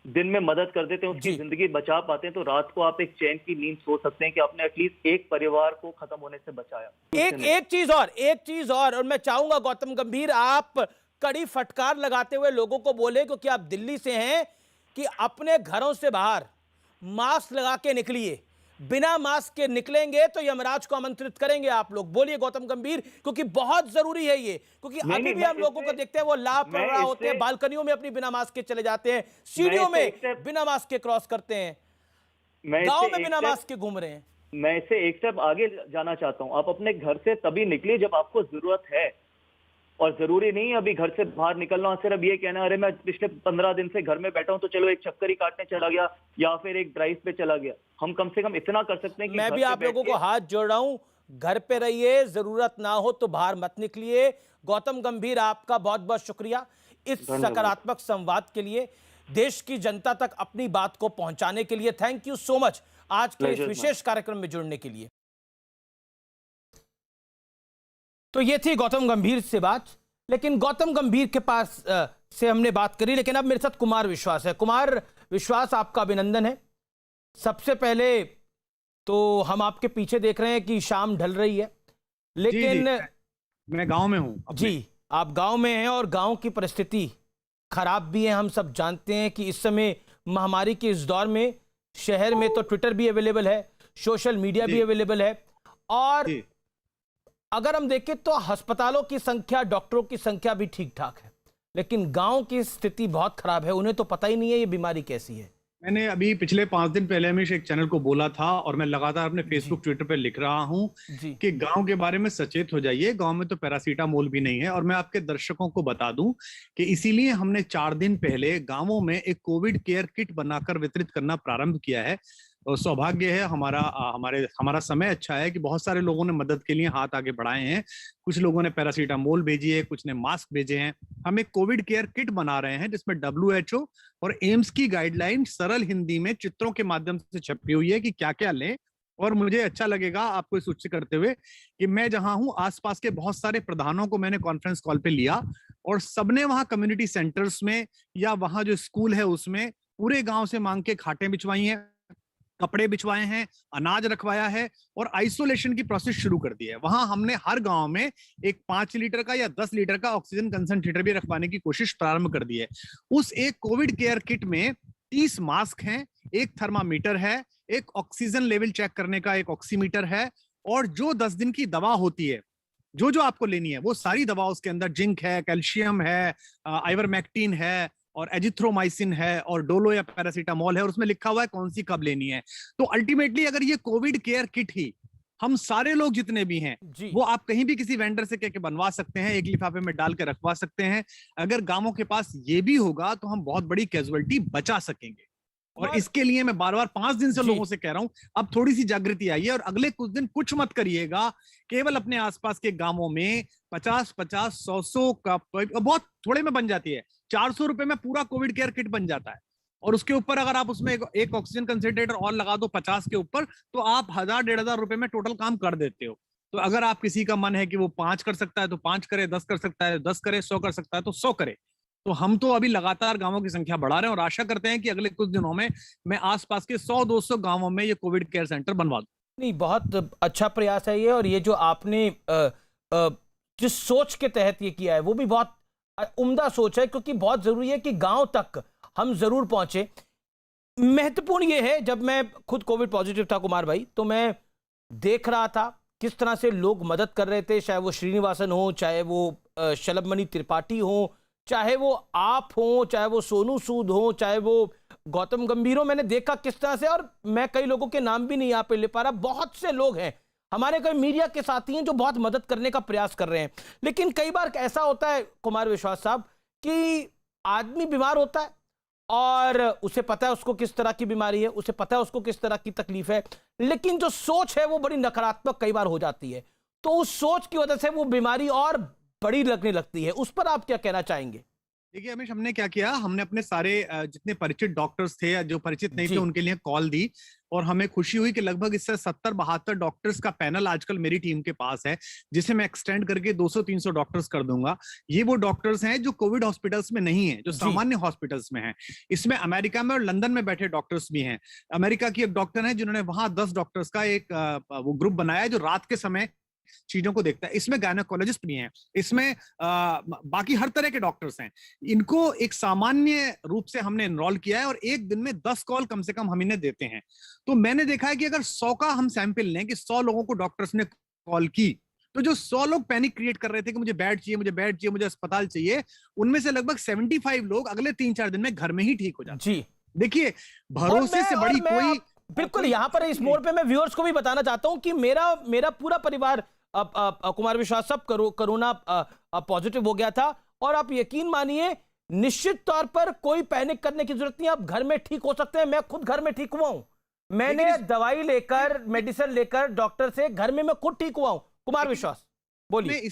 दिन में मदद कर देते हैं, उसकी जिंदगी बचा पाते हैं, तो रात को आप एक चैन की नींद सो सकते हैं कि आपने एटलीस्ट एक परिवार को खत्म होने से बचाया। एक चीज और मैं चाहूंगा गौतम गंभीर आप कड़ी फटकार लगाते हुए लोगों को बोले, क्योंकि आप दिल्ली से हैं, कि अपने घरों से बाहर मास्क लगा के निकलिए। बिना मास्क के निकलेंगे तो यमराज को आमंत्रित करेंगे आप लोग। बोलिए गौतम गंभीर, क्योंकि बहुत जरूरी है ये, क्योंकि अभी भी हम लोगों को देखते हैं वो लापरवाह होते हैं, बालकनियों में अपनी बिना मास्क के चले जाते हैं, सीढ़ियों में बिना मास्क के क्रॉस करते हैं, गांव में बिना मास्क के घूम रहे हैं। मैं इससे एक स्टेप आगे जाना चाहता हूं। आप अपने घर से तभी निकलिए जब आपको जरूरत है, और जरूरी नहीं है अभी घर से बाहर निकलना और सिर्फ ये कहना अरे मैं पिछले 15 दिन से घर में बैठा हूं तो चलो एक चक्कर ही काटने चला गया या फिर एक ड्राइव पे चला गया। हम कम से कम इतना कर सकते हैं कि मैं भी आप लोगों को हाथ जोड़ रहा हूं, घर पे रहिए, जरूरत ना हो तो बाहर मत निकलिए। गौतम गंभीर, आपका बहुत बहुत शुक्रिया इस सकारात्मक संवाद के लिए, देश की जनता तक अपनी बात को पहुंचाने के लिए। थैंक यू सो मच आज के इस विशेष कार्यक्रम में जुड़ने के लिए। तो ये थी गौतम गंभीर से बात। लेकिन गौतम गंभीर के पास से हमने बात करी, लेकिन अब मेरे साथ कुमार विश्वास है। कुमार विश्वास, आपका अभिनंदन है। सबसे पहले तो हम आपके पीछे देख रहे हैं कि शाम ढल रही है, लेकिन जी, मैं गांव में हूं जी, आप गांव में हैं और गांव की परिस्थिति खराब भी है। हम सब जानते हैं कि इस समय महामारी के इस दौर में शहर में तो ट्विटर भी अवेलेबल है, सोशल मीडिया भी अवेलेबल है, और अगर हम देखें तो अस्पतालों की संख्या, डॉक्टरों की संख्या भी ठीक ठाक है, लेकिन गांव की स्थिति बहुत खराब है। उन्हें तो पता ही नहीं है ये बीमारी कैसी है। मैंने अभी पिछले 5 दिन पहले हमेशा एक चैनल को बोला था, और मैं लगातार अपने फेसबुक ट्विटर पे लिख रहा हूं कि गांव के बारे में सचेत हो जाइए। गांव में तो पैरासीटामोल भी नहीं है। और मैं आपके दर्शकों को बता दूं कि इसीलिए हमने 4 दिन पहले गांवों में एक कोविड केयर किट बनाकर वितरित करना प्रारंभ किया है। और सौभाग्य है हमारा समय अच्छा है कि बहुत सारे लोगों ने मदद के लिए हाथ आगे बढ़ाए हैं। कुछ लोगों ने पैरासीटामोल भेजी है, कुछ ने मास्क भेजे हैं। हम एक कोविड केयर किट बना रहे हैं जिसमें WHO और एम्स की गाइडलाइन सरल हिंदी में चित्रों के माध्यम से छपी हुई है कि क्या क्या लें। और मुझे अच्छा लगेगा आपको सूचित करते हुए कि मैं जहां हूं, आसपास के बहुत सारे प्रधानों को मैंने कॉन्फ्रेंस कॉल पे लिया, और सबने वहां कम्युनिटी सेंटर्स में या वहां जो स्कूल है उसमें पूरे गांव से मांग के खाटें बिछवाई हैं, कपड़े बिछवाए हैं, अनाज रखवाया है, और आइसोलेशन की प्रोसेस शुरू कर दी है। वहां हमने हर गांव में एक 5 लीटर का या 10 लीटर का ऑक्सीजन कंसंट्रेटर भी रखवाने की कोशिश प्रारंभ कर दी है। उस एक कोविड केयर किट में 30 मास्क हैं, एक थर्मामीटर है, एक ऑक्सीजन लेवल चेक करने का एक ऑक्सीमीटर है, और जो 10 दिन की दवा होती है, जो आपको लेनी है वो सारी दवा उसके अंदर, जिंक है, कैल्शियम है, आइवरमेक्टिन है, और एजिथ्रोमाइसिन है, और डोलो या पैरासीटामोल है, और उसमें लिखा हुआ है कौन सी कब लेनी है। तो अल्टीमेटली अगर ये कोविड केयर किट ही हम सारे लोग जितने भी हैं वो आप कहीं भी किसी वेंडर से कह के बनवा सकते हैं, एक लिफाफे में डाल के रखवा सकते हैं। अगर गांवों के पास ये भी होगा तो हम बहुत बड़ी कैजुअलिटी बचा सकेंगे। और इसके लिए मैं बार बार 5 दिन से लोगों से कह रहा हूं, अब थोड़ी सी जागृति आई है, और अगले कुछ दिन कुछ मत करिएगा। केवल अपने आसपास के गांवों में 50-50, 100 का, बहुत थोड़े में बन जाती है, 400 रुपए में पूरा कोविड केयर किट बन जाता है। और उसके ऊपर अगर आप उसमें एक ऑक्सीजन कंसंट्रेटर और लगा दो 50 के ऊपर, तो आप 1000-1500 रुपए में टोटल काम कर देते हो। तो अगर आप किसी का मन है कि वो 5 कर सकता है तो 5 करे, 10 कर सकता है 10 करे, 100 कर सकता है तो 100 करे। तो हम तो अभी लगातार गांवों की संख्या बढ़ा रहे हैं, और आशा करते हैं कि अगले कुछ दिनों में मैं आसपास के 100-200 गांवों में ये कोविड केयर सेंटर बनवा दूं। नहीं, बहुत अच्छा प्रयास है ये, और ये जो आपने जिस सोच के तहत ये किया है वो भी बहुत उम्दा सोच है, क्योंकि बहुत जरूरी है कि गांव तक हम जरूर पहुंचे। महत्वपूर्ण ये है, जब मैं खुद कोविड पॉजिटिव था कुमार भाई, तो मैं देख रहा था किस तरह से लोग मदद कर रहे थे, चाहे वो श्रीनिवासन हो, चाहे वो शलभमणि त्रिपाठी हो, चाहे वो आप हो, चाहे वो सोनू सूद हो, चाहे वो गौतम गंभीर हो। मैंने देखा किस तरह से, और मैं कई लोगों के नाम भी नहीं यहाँ पे ले पा रहा, बहुत से लोग हैं हमारे कई मीडिया के साथी हैं जो बहुत मदद करने का प्रयास कर रहे हैं। लेकिन कई बार ऐसा होता है कुमार विश्वास साहब कि आदमी बीमार होता है और उसे पता है उसको किस तरह की बीमारी है, उसे पता है उसको किस तरह की तकलीफ है, लेकिन जो सोच है वो बड़ी नकारात्मक कई बार हो जाती है। तो उस सोच की वजह से वो बीमारी और बड़ी लगने लगती है। उस पर आप क्या कहना चाहेंगे? देखिए हमेश, हमने क्या किया, हमने अपने सारे जितने परिचित डॉक्टर्स थे या जो परिचित नहीं थे उनके लिए कॉल दी, और हमें खुशी हुई कि लगभग इससे 70-72 डॉक्टर्स का पैनल आजकल मेरी टीम के पास है, जिसे मैं एक्सटेंड करके 200-300 डॉक्टर्स कर दूंगा। ये वो डॉक्टर्स हैं जो कोविड हॉस्पिटल्स में नहीं है, जो सामान्य हॉस्पिटल्स में हैं। इसमें अमेरिका में और लंदन में बैठे डॉक्टर्स भी हैं। अमेरिका की एक डॉक्टर है जिन्होंने वहां 10 डॉक्टर्स का एक वो ग्रुप बनाया है जो रात के समय चीजों को देखता है। इसमें गायनेकोलॉजिस्ट भी हैं, इसमें बाकी हर तरह के डॉक्टर्स हैं। इनको एक सामान्य रूप से हमने एनरोल किया है, और एक दिन में 10 कॉल कम से कम हम इन्हें देते हैं। तो मैंने देखा है कि अगर 100 का हम सैंपल लें कि 100 लोगों को डॉक्टर्स ने कॉल की, तो जो 100 लोग पैनिक क्रिएट कर रहे थे कि मुझे बेड चाहिए, मुझे बेड चाहिए, मुझे अस्पताल चाहिए, उनमें से लगभग 75 लोग अगले 3-4 दिन में घर में ही ठीक हो जाते हैं। देखिए, भरोसे से बड़ी कोई, बिल्कुल यहाँ पर इस मोड़ पे मैं व्यूअर्स को भी बताना चाहता हूं कि मेरा पूरा परिवार कुमार विश्वास सब कोरोना पॉजिटिव हो गया था, और आप यकीन मानिए निश्चित तौर पर कोई पैनिक करने की जरूरत नहीं, आप घर में ठीक हो सकते हैं। मैं खुद घर में ठीक हुआ हूं, मैंने दवाई लेकर, मेडिसिन लेकर डॉक्टर से घर में मैं खुद ठीक हुआ हूं। कुमार विश्वास बोलिए।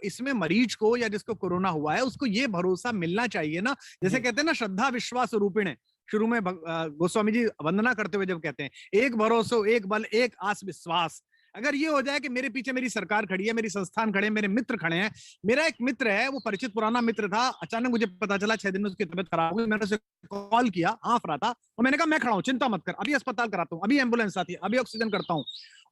इसमें मरीज को या जिसको कोरोना हुआ है उसको ये भरोसा मिलना चाहिए ना, जैसे कहते हैं ना, श्रद्धा विश्वास रूपिण है। शुरू में गोस्वामी जी वंदना करते हुए जब कहते हैं, एक भरोसा, एक बल, एक आस विश्वास। अगर ये हो जाए कि मेरे पीछे मेरी सरकार खड़ी है, मेरी संस्थान खड़े हैं, मेरे मित्र खड़े हैं। मेरा एक मित्र है, वो परिचित पुराना मित्र था, अचानक मुझे पता चला 6 दिन में उसकी तबीयत खराब हो गई। मैंने उसे कॉल किया, हाँफ रहा था, और मैंने कहा मैं खड़ा हूँ, चिंता मत कर, अभी अस्पताल कराता हूँ, अभी एम्बुलेंस आती है, अभी ऑक्सीजन करता हूँ।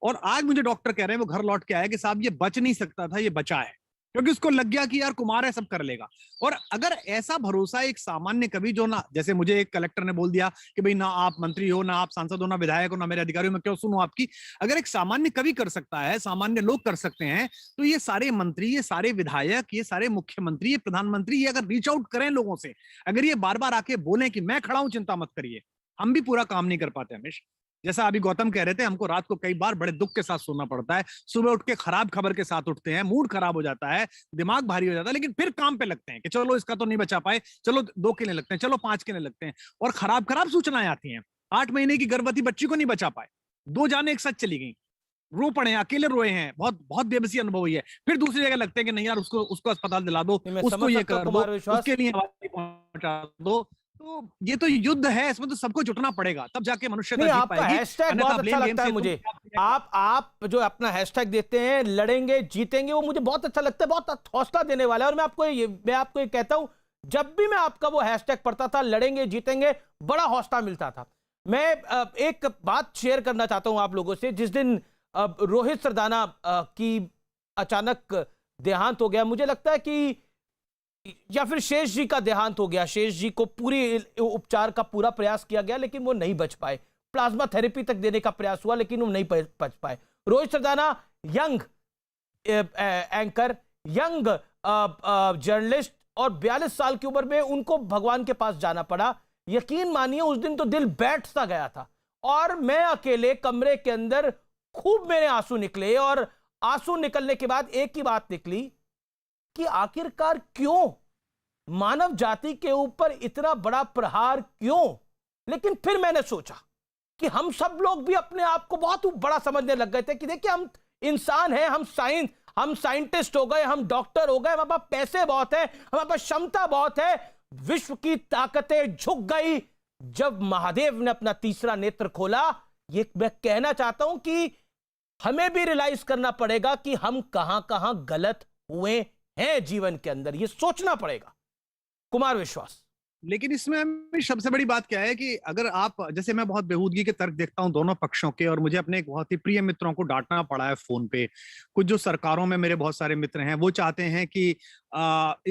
और आज मुझे डॉक्टर कह रहे हैं, वो घर लौट के आया कि साहब ये बच नहीं सकता था, ये बचा है, क्योंकि उसको लग गया कि यार कुमार है, सब कर लेगा। और अगर ऐसा भरोसा एक सामान्य कवि, जो ना, जैसे मुझे एक कलेक्टर ने बोल दिया कि भाई ना आप मंत्री हो, ना आप सांसद हो, ना विधायक हो, ना मेरे अधिकारी हो, मैं क्यों सुनूं आपकी। अगर एक सामान्य कवि कर सकता है, सामान्य लोग कर सकते हैं, तो ये सारे मंत्री, ये सारे विधायक, ये सारे मुख्यमंत्री, ये प्रधानमंत्री, ये अगर रीच आउट करें लोगों से, अगर ये बार बार आके बोलें कि मैं खड़ा हूं, चिंता मत करिए, हम भी पूरा काम नहीं कर पाते हमेशा। जैसा अभी गौतम कह रहे थे, हमको रात को कई बार बड़े दुख के साथ सोना पड़ता है, सुबह उठ के खराब खबर के साथ उठते हैं, मूड खराब हो जाता है, दिमाग भारी हो जाता है, लेकिन फिर काम पे लगते हैं कि चलो इसका तो नहीं बचा पाए, चलो 2 के लिए लगते हैं, चलो 5 के लिए लगते हैं, और खराब खराब सूचनाएं आती हैं। 8 महीने की गर्भवती बच्ची को नहीं बचा पाए, 2 जाने एक साथ चली गई, रो पड़े हैं, अकेले रोए हैं, बहुत बहुत बेबसी अनुभव हुई है। फिर दूसरी जगह लगते हैं कि नहीं यार, उसको अस्पताल दिला दो, उसको ये कर दो, उसके लिए हवाई पहुंचा दो। तो ये तो युद्ध है, इसमें तो सबको जुटना पड़ेगा, तब जाके मनुष्य नहीं, आपका हैशटैग बहुत अच्छा लगता है मुझे। आप जो अपना हैशटैग देते हैं, लड़ेंगे जीतेंगे, वो मुझे बहुत अच्छा लगता है, बहुत हौसला देने वाला है। और मैं आपको ये कहता हूं, जब भी मैं आपका वो हैशटैग पढ़ता था, लड़ेंगे जीतेंगे, बड़ा हौसला मिलता था। मैं एक बात शेयर करना चाहता हूं आप लोगों से। जिस दिन रोहित सरदाना की अचानक देहांत हो गया, मुझे लगता है कि, या फिर शेष जी का देहांत हो गया, शेष जी को पूरी उपचार का पूरा प्रयास किया गया, लेकिन वो नहीं बच पाए। प्लाज्मा थेरेपी तक देने का प्रयास हुआ, लेकिन वो नहीं बच पाए। Rohit Sardana young anchor, young journalist, और 42 साल की उम्र में उनको भगवान के पास जाना पड़ा। यकीन मानिए उस दिन तो दिल बैठ सा गया था, और मैं अकेले कमरे के अंदर खूब मेरे आंसू निकले। और आंसू निकलने के बाद एक ही बात निकली कि आखिरकार क्यों मानव जाति के ऊपर इतना बड़ा प्रहार, क्यों। लेकिन फिर मैंने सोचा कि हम सब लोग भी अपने आप को बहुत बड़ा समझने लग गए थे कि देखिए हम इंसान हैं, हम साइंटिस्ट हो गए, हम डॉक्टर हो गए, हमारे पास पैसे बहुत है, हमारे पास क्षमता बहुत है, विश्व की ताकतें झुक गई जब महादेव ने अपना तीसरा नेत्र खोला। ये मैं कहना चाहता हूं कि हमें भी रियलाइज करना पड़ेगा कि हम कहां कहां गलत हुए हैं जीवन के अंदर, ये सोचना पड़ेगा। कुमार विश्वास। लेकिन इसमें सबसे बड़ी बात क्या है कि अगर आप, जैसे मैं बहुत बेहूदगी के तर्क देखता हूं दोनों पक्षों के, और मुझे अपने एक बहुत ही प्रिय मित्रों को डांटना पड़ा है फोन पे। कुछ जो सरकारों में मेरे बहुत सारे मित्र हैं, वो चाहते हैं कि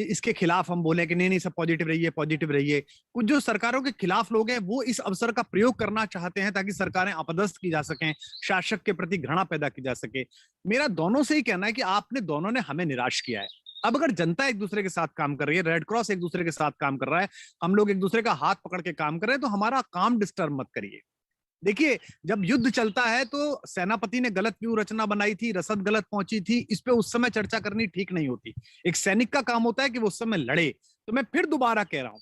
इसके खिलाफ हम बोले कि नहीं सब पॉजिटिव रहिए, पॉजिटिव रहिए। कुछ जो सरकारों के खिलाफ लोग हैं, वो इस अवसर का प्रयोग करना चाहते हैं ताकि सरकारें अपदस्थ की जा सकें, शासक के प्रति घृणा पैदा की जा सके। मेरा दोनों से ही कहना है कि आपने दोनों ने हमें निराश किया है। अब अगर जनता एक दूसरे के साथ काम कर रही है, रेड क्रॉस एक दूसरे के साथ काम कर रहा है, हम लोग एक दूसरे का हाथ पकड़ के काम कर रहे हैं, तो हमारा काम डिस्टर्ब मत करिए। देखिए, जब युद्ध चलता है तो सेनापति ने गलत व्यूह रचना बनाई थी, रसद गलत पहुंची थी, इस पे उस समय चर्चा करनी ठीक नहीं होती। एक सैनिक का काम होता है कि वो उस समय लड़े। तो मैं फिर दोबारा कह रहा हूं,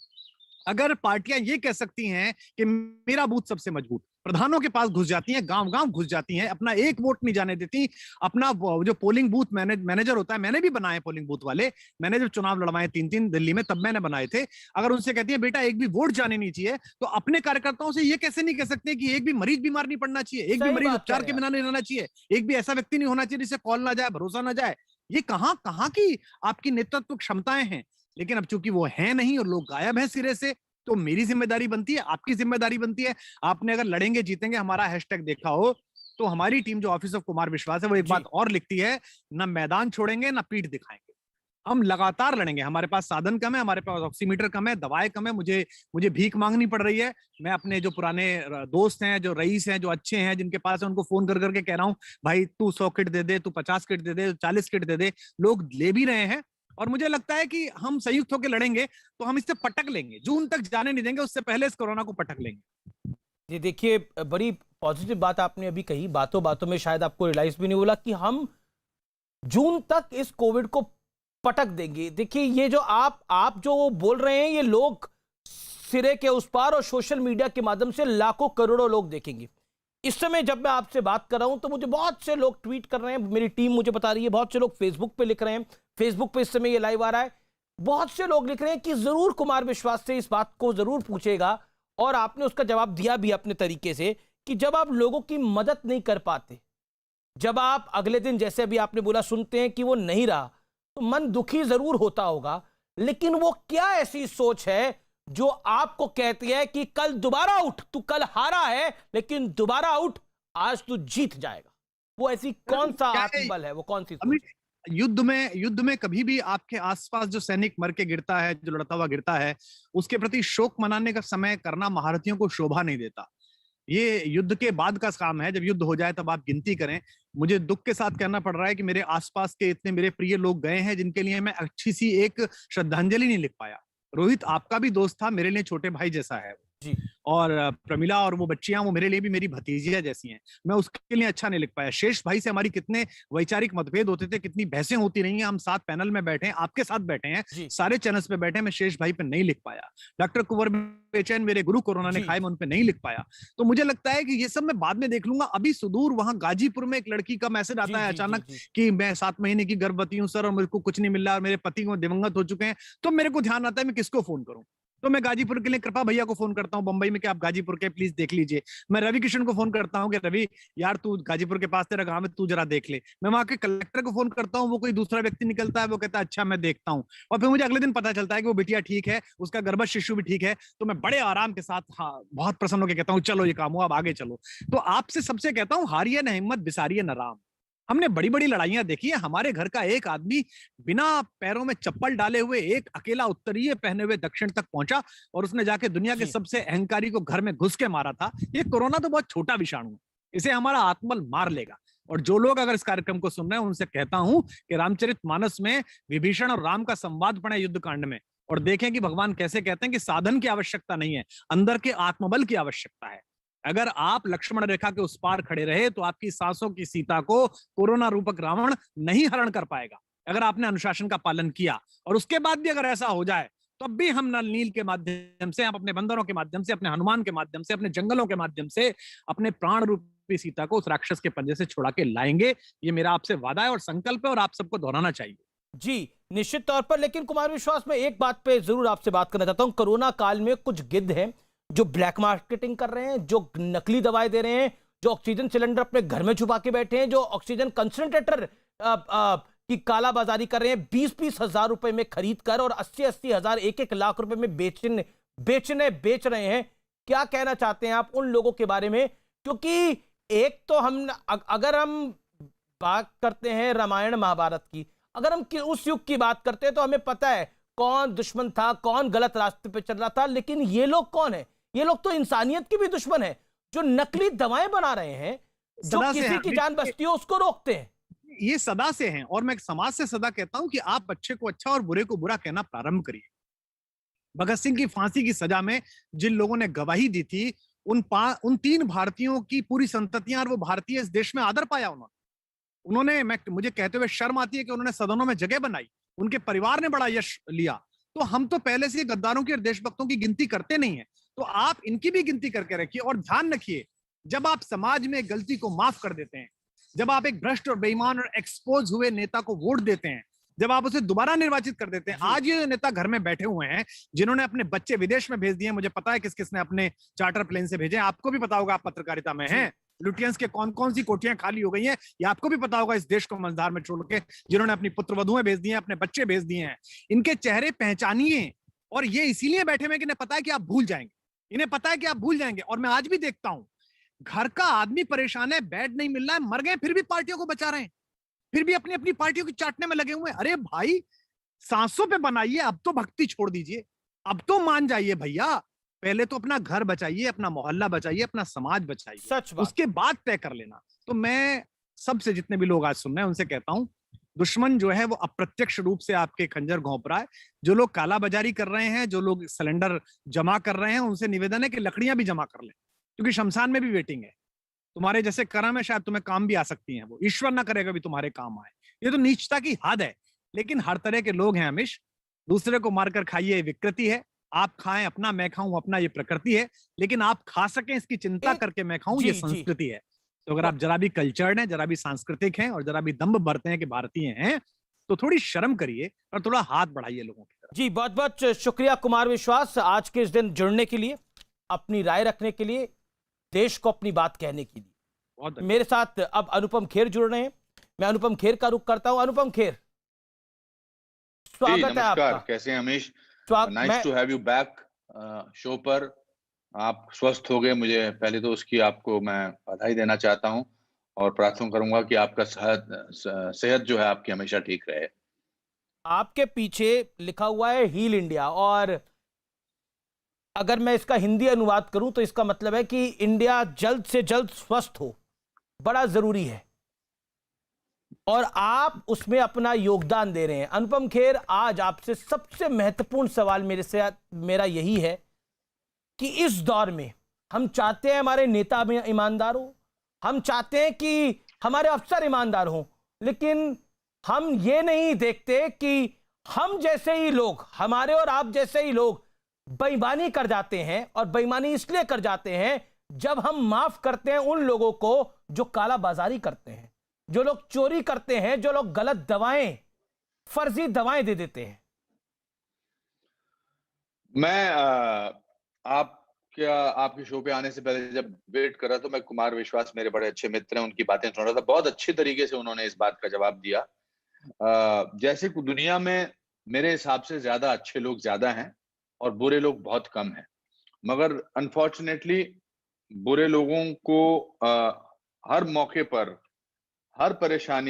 अगर पार्टियां ये कह सकती हैं कि मेरा बूथ सबसे मजबूत, प्रधानों के पास घुस जाती हैं, गांव गांव घुस जाती हैं, अपना एक वोट नहीं जाने देती, अपना जो पोलिंग बूथ मैनेजर होता है, मैंने भी बनाए पोलिंग बूथ वाले, मैंने जब चुनाव लड़वाए 3-3 दिल्ली में, तब मैंने बनाए थे। अगर उनसे कहती है बेटा एक भी वोट जाने नहीं चाहिए, तो अपने कार्यकर्ताओं से ये कैसे नहीं कह सकते कि एक भी मरीज बीमार नहीं पड़ना चाहिए, एक भी मरीज उपचार के बिना नहीं रहना चाहिए, एक भी ऐसा व्यक्ति नहीं होना चाहिए जिससे कॉल ना जाए, भरोसा ना जाए। ये कहां की आपकी नेतृत्व क्षमताएं हैं। लेकिन अब चूंकि वो है नहीं और लोग गायब हैं सिरे से, तो मेरी जिम्मेदारी बनती है, आपकी जिम्मेदारी बनती है। आपने अगर लड़ेंगे जीतेंगे हमारा हैशटैग देखा हो, तो हमारी टीम जो ऑफिस ऑफ कुमार विश्वास है, वो एक बात और लिखती है, ना मैदान छोड़ेंगे ना पीठ दिखाएंगे, हम लगातार लड़ेंगे। हमारे पास साधन कम है, हमारे पास ऑक्सीमीटर कम है, दवाएं कम है, मुझे भीख मांगनी पड़ रही है। मैं अपने जो पुराने दोस्त हैं, जो रईस हैं, जो अच्छे हैं, जिनके पास है, उनको फोन कर करके कह रहा हूं, भाई तू 100 किट दे दे, तू 50 किट दे दे, 40 किट दे दे। लोग ले भी रहे हैं, और मुझे लगता है कि हम संयुक्त होकर लड़ेंगे तो हम इससे पटक लेंगे, जून तक जाने नहीं देंगे, उससे पहले इस कोरोना को पटक लेंगे। ये देखिए, बड़ी पॉजिटिव बात आपने अभी कही, बातों बातों में शायद आपको रियलाइज भी नहीं हुआ कि हम जून तक इस कोविड को पटक देंगे। देखिए, ये जो आप जो बोल रहे हैं, ये लोग सिरे के उस पार और सोशल मीडिया के माध्यम से लाखों करोड़ों लोग देखेंगे। इस समय जब मैं आपसे बात कर रहा हूं, तो मुझे बहुत से लोग ट्वीट कर रहे हैं, मेरी टीम मुझे बता रही है, बहुत से लोग फेसबुक पे लिख रहे हैं, फेसबुक पे इस समय ये लाइव आ रहा है, बहुत से लोग लिख रहे हैं कि जरूर कुमार विश्वास से इस बात को जरूर पूछेगा, और आपने उसका जवाब दिया भी अपने तरीके से, कि जब आप लोगों की मदद नहीं कर पाते, जब आप अगले दिन, जैसे अभी आपने बोला, सुनते हैं कि वो नहीं रहा, तो मन दुखी जरूर होता होगा, लेकिन वो क्या ऐसी सोच है जो आपको कहती है कि कल दोबारा उठ, तू कल हारा है लेकिन दोबारा उठ, आज तू जीत जाएगा? वो ऐसी कौन सा आत्मबल है, वो कौन सी सोच है? युद्ध में कभी भी आपके आसपास जो सैनिक मर के गिरता है, जो लड़ता हुआ गिरता है, उसके प्रति शोक मनाने का समय करना महारथियों को शोभा नहीं देता। ये युद्ध के बाद का काम है, जब युद्ध हो जाए तब आप गिनती करें। मुझे दुख के साथ कहना पड़ रहा है कि मेरे आसपास के इतने मेरे प्रिय लोग गए हैं जिनके लिए मैं अच्छी सी एक श्रद्धांजलि नहीं लिख पाया। रोहित आपका भी दोस्त था, मेरे लिए छोटे भाई जैसा है जी। और प्रमिला और वो बच्चियां, वो मेरे लिए भी मेरी भतीजिया जैसी हैं। मैं उसके लिए अच्छा नहीं लिख पाया। शेष भाई से हमारी कितने वैचारिक मतभेद होते थे, कितनी बहसें होती रही हैं। हम साथ पैनल में बैठे हैं, आपके साथ बैठे हैं, सारे चैनल्स पे बैठे हैं, मैं शेष भाई पे नहीं लिख पाया। डॉक्टर कुंवर बेचैन मेरे गुरु कोरोना ने खाए, मैं उन पे नहीं लिख पाया। तो मुझे लगता है कि ये सब मैं बाद में देख लूंगा। अभी सुदूर वहां गाजीपुर में एक लड़की का मैसेज आता है अचानक कि मैं 7 महीने की गर्भवती हूँ सर और मेरे को कुछ नहीं मिल रहा और मेरे पति को दिवंगत हो चुके हैं। तो मेरे को ध्यान आता है मैं किसको फोन करूं। तो मैं गाजीपुर के लिए कृपा भैया को फोन करता हूँ बंबई में कि आप गाजीपुर के प्लीज देख लीजिए। मैं रवि किशन को फोन करता हूँ कि रवि यार तू गाजीपुर के पास तेरा गांव है, तू जरा देख ले। मैं वहां के कलेक्टर को फोन करता हूँ, वो कोई दूसरा व्यक्ति निकलता है, वो कहता है अच्छा मैं देखता हूँ। और फिर मुझे अगले दिन पता चलता है कि वो बिटिया ठीक है, उसका गर्भस्थ शिशु भी ठीक है। तो मैं बड़े आराम के साथ बहुत प्रसन्न होकर कहता हूँ चलो ये काम हुआ, अब आगे चलो। तो आपसे सबसे कहता हूँ हारिए न हिम्मत, बिसारिए न राम। हमने बड़ी बड़ी लड़ाइयां देखी है। हमारे घर का एक आदमी बिना पैरों में चप्पल डाले हुए एक अकेला उत्तरीय पहने हुए दक्षिण तक पहुंचा और उसने जाके दुनिया के सबसे अहंकारी को घर में घुस के मारा था। ये कोरोना तो बहुत छोटा विषाणु है, इसे हमारा आत्मबल मार लेगा। और जो लोग अगर इस कार्यक्रम को सुन रहे हैं उनसे कहता हूं कि रामचरितमानस में विभीषण और राम का संवाद पढ़े युद्ध कांड में, और देखें कि भगवान कैसे कहते हैं कि साधन की आवश्यकता नहीं है, अंदर के आत्मबल की आवश्यकता है। अगर आप लक्ष्मण रेखा के उस पार खड़े रहे तो आपकी सांसों की सीता को कोरोना रूपक रावण नहीं हरण कर पाएगा, अगर आपने अनुशासन का पालन किया। और उसके बाद भी अगर ऐसा हो जाए तब भी हम नल नील के माध्यम से, हम अपने बंदरों के माध्यम से, अपने हनुमान के माध्यम से, अपने जंगलों के माध्यम से अपने प्राण रूपी सीता को उस राक्षस के पंजे से छुड़ा के लाएंगे। ये मेरा आपसे वादा है और संकल्प है और आप सबको दोहराना चाहिए। जी निश्चित तौर पर। लेकिन कुमार विश्वास, में एक बात पे जरूर आपसे बात करना चाहता हूं। कोरोना काल में कुछ गिद्ध हैं जो ब्लैक मार्केटिंग कर रहे हैं, जो नकली दवाएं दे रहे हैं, जो ऑक्सीजन सिलेंडर अपने घर में छुपा के बैठे हैं, जो ऑक्सीजन कंसंट्रेटर की कालाबाजारी कर रहे हैं, 20-20 हजार रुपए में खरीद कर और 80-80 हजार, 1-1 लाख रुपए में बेच रहे हैं। क्या कहना चाहते हैं आप उन लोगों के बारे में? क्योंकि एक तो अगर हम बात करते हैं रामायण महाभारत की, अगर हम उस युग की बात करते हैं तो हमें पता है कौन दुश्मन था, कौन गलत रास्ते पे चल रहा था। लेकिन ये लोग कौन है? ये लोग तो इंसानियत के भी दुश्मन है, जो नकली दवाएं बना रहे हैं, जो किसी की जान बचती हो उसको रोकते हैं। ये सदा से हैं और मैं समाज से सदा कहता हूं कि आप अच्छे को अच्छा और बुरे को बुरा कहना प्रारंभ करिए। भगत सिंह की फांसी की सजा में जिन लोगों ने गवाही दी थी, उन 3 भारतीयों की पूरी संततियां और वो भारतीय इस देश में आदर पाया उन्होंने मुझे कहते हुए शर्म आती है कि उन्होंने सदनों में जगह बनाई, उनके परिवार ने बड़ा यश लिया। तो हम तो पहले से गद्दारों की और देशभक्तों की गिनती करते नहीं है, तो आप इनकी भी गिनती करके रखिए। और ध्यान रखिए, जब आप समाज में गलती को माफ कर देते हैं, जब आप एक भ्रष्ट और बेईमान और एक्सपोज हुए नेता को वोट देते हैं, जब आप उसे दोबारा निर्वाचित कर देते हैं। आज ये नेता घर में बैठे हुए हैं जिन्होंने अपने बच्चे विदेश में भेज दिए, मुझे पता है किस किसने अपने चार्टर प्लेन से भेजे, आपको भी पता होगा, आप पत्रकारिता में हैं। लुटियंस के कौन कौन सी कोठियां खाली हो गई हैं, ये आपको भी पता होगा, इस देश को मझधार में छोड़ के जिन्होंने अपनी पुत्र वधुएं भेज दी हैं, अपने बच्चे भेज दिए हैं। इनके चेहरे पहचानिए। और ये इसीलिए बैठे हुए कि इन्हें पता है कि आप भूल जाएंगे, इन्हें पता है कि आप भूल जाएंगे। और मैं आज भी देखता हूं, घर का आदमी परेशान है, बेड नहीं मिल रहा है, मर गए फिर भी पार्टियों को बचा रहे हैं, फिर भी अपनी अपनी पार्टियों की चाटने में लगे हुए हैं। अरे भाई, सांसों पे बनाइए, अब तो भक्ति छोड़ दीजिए, अब तो मान जाइए भैया। पहले तो अपना घर बचाइए, अपना मोहल्ला बचाइए, अपना समाज बचाइए, उसके बाद तय कर लेना। तो मैं सबसे, जितने भी लोग आज सुन रहे हैं, उनसे कहता हूं, दुश्मन जो है वो अप्रत्यक्ष रूप से आपके खंजर घोंप रहा है। जो लोग कालाबाजारी कर रहे हैं, जो लोग सिलेंडर जमा कर रहे हैं, उनसे निवेदन है कि लकड़ियां भी जमा कर लें, क्योंकि शमशान में भी वेटिंग है। तुम्हारे जैसे कर्म है, शायद तुम्हें काम भी आ सकती हैं, वो ईश्वर ना करेगा भी तुम्हारे काम आए। ये तो नीचता की हद है। लेकिन हर तरह के लोग हैं अमिश, दूसरे को मारकर खाइए विकृति है, आप खाएं अपना, मैं खाऊं अपना, ये प्रकृति है। लेकिन आप खा सकें इसकी चिंता करके मैं खाऊं, ये संस्कृति है। तो अगर आप जरा भी कल्चर्ड हैं, जरा भी सांस्कृतिक हैं और जरा भी दम्भ भरते हैं कि भारतीय हैं, तो थोड़ी शर्म करिए और थोड़ा हाथ बढ़ाइए लोगों की तरफ। जी बहुत बहुत शुक्रिया कुमार विश्वास, आज के इस दिन जुड़ने के लिए, अपनी राय रखने के लिए, देश को अपनी बात कहने के लिए। बहुत अच्छा। मेरे साथ अब अनुपम खेर जुड़ रहे हैं। मैं अनुपम खेर का रुख करता हूं। अनुपम खेर, जी स्वागत है नमस्कार, आपका। कैसे हैं हमीश? मैं nice to have you back show पर। आप स्वस्थ हो गए, मुझे पहले तो उसकी आपको मैं बधाई देना चाहता हूं और प्रार्थना करूंगा कि आपका सेहत जो है आपकी हमेशा ठीक रहे। आपके पीछे लिखा हुआ है हील इंडिया, और अगर मैं इसका हिंदी अनुवाद करूं तो इसका मतलब है कि इंडिया जल्द से जल्द स्वस्थ हो, बड़ा जरूरी है, और आप उसमें अपना योगदान दे रहे हैं। अनुपम खेर, आज आपसे सबसे महत्वपूर्ण सवाल मेरा यही है कि इस दौर में हम चाहते हैं हमारे नेता में ईमानदार हो, हम चाहते हैं कि हमारे अफसर ईमानदार हों, लेकिन हम ये नहीं देखते कि हम जैसे ही लोग, हमारे और आप जैसे ही लोग बेईमानी कर जाते हैं, और बेईमानी इसलिए कर जाते हैं जब हम माफ करते हैं उन लोगों को जो काला बाजारी करते हैं, जो लोग चोरी करते हैं, जो लोग गलत दवाएं, फर्जी दवाएं दे देते हैं। मैं आपके शो पे आने से पहले जब वेट कर रहा था, मैं कुमार विश्वास मेरे बड़े अच्छे मित्र हैं, उनकी बातें सुन रहा था। बहुत अच्छी तरीके से उन्होंने इस बात का जवाब दिया। जैसे दुनिया में मेरे हिसाब से ज्यादा अच्छे लोग ज्यादा हैं और बुरे लोग बहुत कम हैं, मगर अनफॉर्चुनेटली बुरे लोगों को हर मौके पर हर परेशान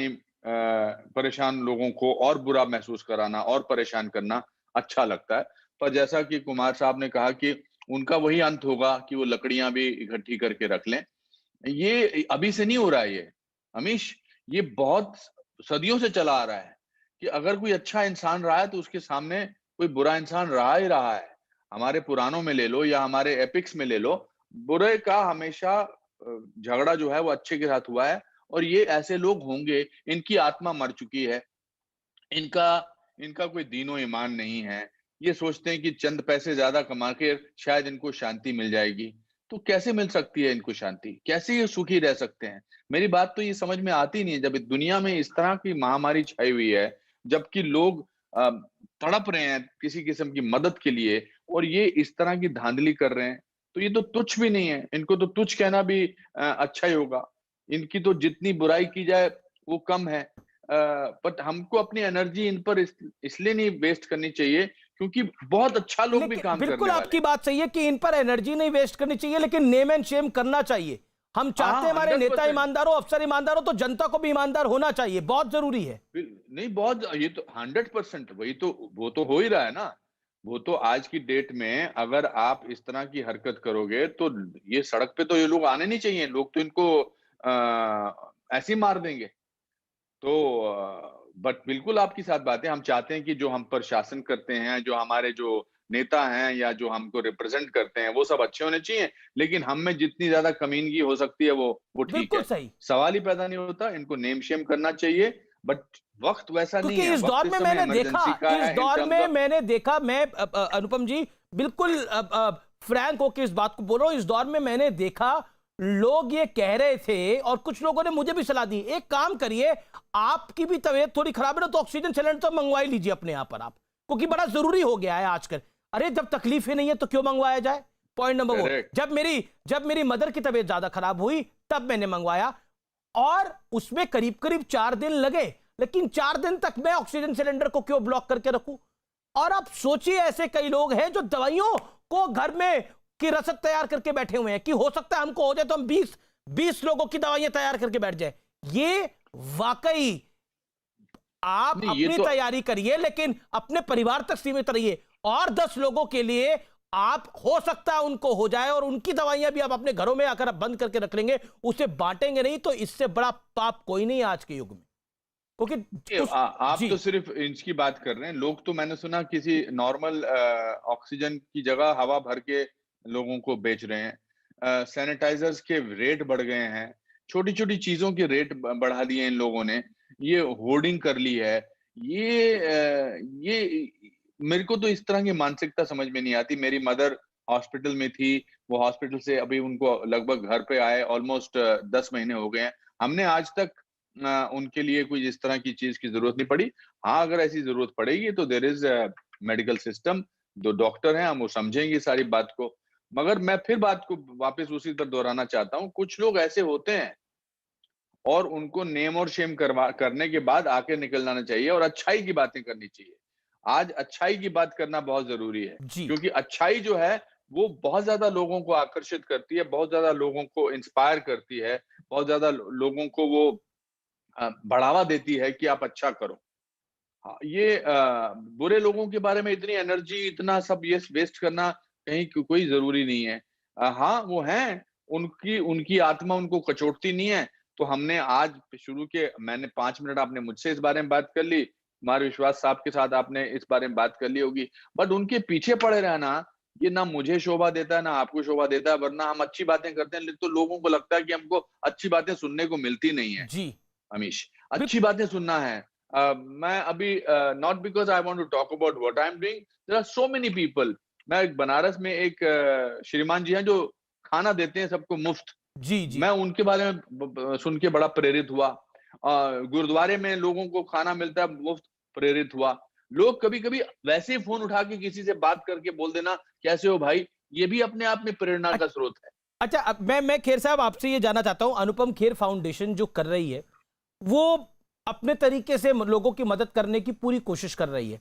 लोगों को और बुरा महसूस कराना और परेशान करना अच्छा लगता है। पर जैसा कि कुमार साहब ने कहा कि उनका वही अंत होगा कि वो लकड़ियां भी इकट्ठी करके रख लें। ये अभी से नहीं हो रहा है, ये अमीश, ये बहुत सदियों से चला आ रहा है कि अगर कोई अच्छा इंसान रहा है तो उसके सामने कोई बुरा इंसान रहा ही रहा है। हमारे पुराणों में ले लो या हमारे एपिक्स में ले लो, बुरे का हमेशा झगड़ा जो है वो अच्छे के साथ हुआ है, और ये ऐसे लोग होंगे, इनकी आत्मा मर चुकी है, इनका इनका कोई दीनो ईमान नहीं है, ये सोचते हैं कि चंद पैसे ज्यादा कमा के शायद इनको शांति मिल जाएगी। तो कैसे मिल सकती है इनको शांति? कैसे ये सुखी रह सकते हैं? मेरी बात तो ये समझ में आती नहीं है, जब दुनिया में इस तरह की महामारी छाई हुई है, जबकि लोग तड़प रहे हैं किसी किस्म की मदद के लिए, और ये इस तरह की धांधली कर रहे हैं, तो ये तो तुच्छ भी नहीं है। इनको तो तुच्छ कहना भी अच्छा ही होगा। इनकी तो जितनी बुराई की जाए वो कम है। बट हमको अपनी एनर्जी इन पर इसलिए नहीं वेस्ट करनी चाहिए क्योंकि बहुत अच्छा लोग भी काम बिल्कुल करने वाले आपकी बात सही है कि इन पर एनर्जी नहीं वेस्ट करनी चाहिए, लेकिन नेम एंड शेम करना चाहिए। हम चाहते हैं हमारे नेता 100%। ईमानदार हो, अफसर ईमानदार हो, तो जनता को भी ईमानदार होना चाहिए, बहुत जरूरी है। नहीं, बहुत, ये तो 100% वही तो, वो तो हो ही रहा है ना। वो तो आज की डेट में अगर आप इस तरह की हरकत करोगे तो ये सड़क पे तो ये लोग आने नहीं चाहिए, लोग तो इनको ऐसे ही मार देंगे। तो बट बिल्कुल आपकी साथ बात है। हम चाहते हैं कि जो हम पर शासन करते हैं, जो हमारे जो नेता हैं या जो हमको रिप्रेजेंट करते हैं, वो सब अच्छे होने चाहिए, लेकिन हम में जितनी ज्यादा कमीनगी हो सकती है वो ठीक बिल्कुल है। सही। सवाल ही पैदा नहीं होता। इनको नेम शेम करना चाहिए, बट वक्त वैसा नहीं क्योंकि है। इस वक्त दौर इस में समय मैंने देखा, इमरजेंसी का इस है इन दौर टर्म्स में ऑफ। मैंने देखा, मैं अनुपम जी बिल्कुल फ्रैंक होकर इस बात को बोल रहा हूं, इस दौर में मैंने देखा लोग ये कह रहे थे, और कुछ लोगों ने मुझे भी सलाह दी, एक काम करिए, आपकी भी तबीयत थोड़ी खराब है ना, तो ऑक्सीजन सिलेंडर तो मंगवा ही लीजिए अपने यहां पर आप, क्योंकि बड़ा जरूरी हो गया है आजकल। अरे जब तकलीफ ही नहीं है तो क्यों मंगवाया जाए? Point number 1। जब मेरी मदर की तबीयत ज्यादा खराब हुई तब मैंने मंगवाया, और उसमें करीब करीब 4 दिन लगे, लेकिन 4 दिन तक मैं ऑक्सीजन सिलेंडर को क्यों ब्लॉक करके रखूं? और आप सोचिए, ऐसे कई लोग हैं जो दवाइयों को घर में की रसद तैयार करके बैठे हुए हैं कि हो सकता है हमको हो जाए तो हम 20 लोगों की दवाइयां तैयार करके बैठ जाए। ये वाकई, आप अपनी तो तैयारी करिए, लेकिन अपने परिवार तक सीमित रहिए, और 10 लोगों के लिए आप, हो सकता है उनको हो जाए, और उनकी दवाइयां भी आप अपने घरों में आकर आप बंद करके रख लेंगे, उसे बांटेंगे नहीं, तो इससे बड़ा पाप कोई नहीं है आज के युग में। क्योंकि आप तो सिर्फ इसकी बात कर रहे हैं। लोग तो मैंने सुना किसी नॉर्मल ऑक्सीजन की जगह हवा भर के लोगों को बेच रहे हैं। सैनिटाइजर्स के रेट बढ़ गए हैं, छोटी छोटी चीजों के रेट बढ़ा दिए इन लोगों ने, ये होर्डिंग कर ली है। ये मेरे को तो इस तरह की मानसिकता समझ में नहीं आती। मेरी मदर हॉस्पिटल में थी, वो हॉस्पिटल से अभी उनको लगभग घर पे आए ऑलमोस्ट 10 महीने हो गए हैं। हमने आज तक उनके लिए कोई इस तरह की चीज की जरूरत नहीं पड़ी। हाँ, अगर ऐसी जरूरत पड़ेगी तो देयर इज मेडिकल सिस्टम, जो डॉक्टर हैं हम वो समझेंगे सारी बात को। मगर मैं फिर बात को वापस उसी पर दोहराना चाहता हूँ, कुछ लोग ऐसे होते हैं और उनको नेम और शेम करने के बाद आके निकल जाना चाहिए और अच्छाई की बातें करनी चाहिए। आज अच्छाई की बात करना बहुत जरूरी है, जी। क्योंकि अच्छाई जो है वो बहुत ज्यादा लोगों को आकर्षित करती है, बहुत ज्यादा लोगों को इंस्पायर करती है, बहुत ज्यादा लोगों को वो बढ़ावा देती है कि आप अच्छा करो। हाँ, ये बुरे लोगों के बारे में इतनी एनर्जी, इतना सब ये वेस्ट करना कहीं कोई जरूरी नहीं है। हाँ, वो हैं, उनकी उनकी आत्मा उनको कचोटती नहीं है, तो हमने आज शुरू के मैंने 5 मिनट आपने मुझसे इस बारे में बात कर ली, कुमार विश्वास साहब के साथ आपने इस बारे में बात कर ली होगी, बट उनके पीछे पड़े रहना, ये ना मुझे शोभा देता है, ना आपको शोभा देता है, वरना हम अच्छी बातें करते हैं, तो लोगों को लगता है कि हमको अच्छी बातें सुनने को मिलती नहीं है। जी। अमीश, बिल्कुल। अच्छी बातें सुनना है। मैं अभी not because I want to talk about what I am doing, there are so many people. मैं एक बनारस में एक श्रीमान जी हैं जो खाना देते हैं सबको मुफ्त। जी, जी। मैं उनके बारे में सुन के बड़ा प्रेरित हुआ। गुरुद्वारे में लोगों को खाना मिलता है मुफ्त, प्रेरित हुआ। लोग कभी-कभी वैसे ही फ़ोन उठा के किसी से बात करके बोल देना, "कैसे हो भाई?" ये भी अपने आप में प्रेरणा का स्रोत है। अच्छा, अब मैं खेर साहब आपसे ये जानना चाहता हूं, अनुपम खेर फाउंडेशन जो कर रही है वो अपने तरीके से लोगों की मदद करने की पूरी कोशिश कर रही है,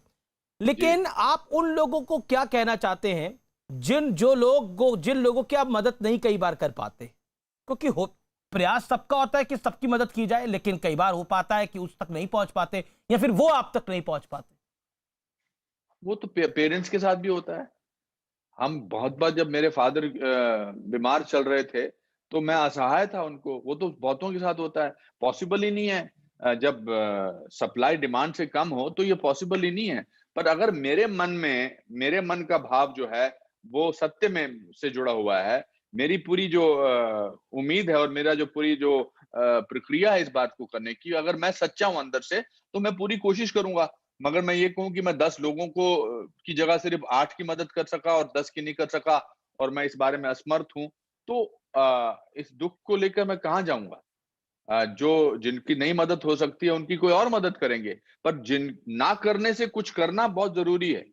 लेकिन आप उन लोगों को क्या कहना चाहते हैं जिन लोगों की आप मदद नहीं कई बार कर पाते? क्योंकि हो प्रयास सबका होता है कि सबकी मदद की जाए, लेकिन कई बार हो पाता है कि उस तक नहीं पहुंच पाते या फिर वो आप तक नहीं पहुंच पाते। वो तो पेरेंट्स के साथ भी होता है। हम बहुत बार जब मेरे फादर बीमार चल रहे थे, तो मैं असहाय था उनको, वो तो बहुतों के साथ होता है, पॉसिबल ही नहीं है। जब सप्लाई डिमांड से कम हो, तो ये पॉसिबल ही नहीं है। पर अगर मेरे मन का भाव जो है, वो सत्य में से जुड़ा हुआ है, मेरी पूरी जो उम्मीद है और मेरा जो पूरी जो प्रक्रिया है इस बात को करने की, अगर मैं सच्चा हूँ अंदर से, तो मैं पूरी कोशिश करूँगा। मगर मैं ये कहूँ कि मैं 10 लोगों को की जगह सिर्फ 8 की मदद कर सका और 10 की नहीं कर सका और मैं इस बारे में असमर्थ हूँ, तो इस दुःख को लेकर मैं कहाँ जाऊँगा? जो जिनकी नहीं मदद हो सकती है, उनकी कोई और मदद करेंगे, पर जिन ना करने से कुछ करना बहुत ज़रूरी है।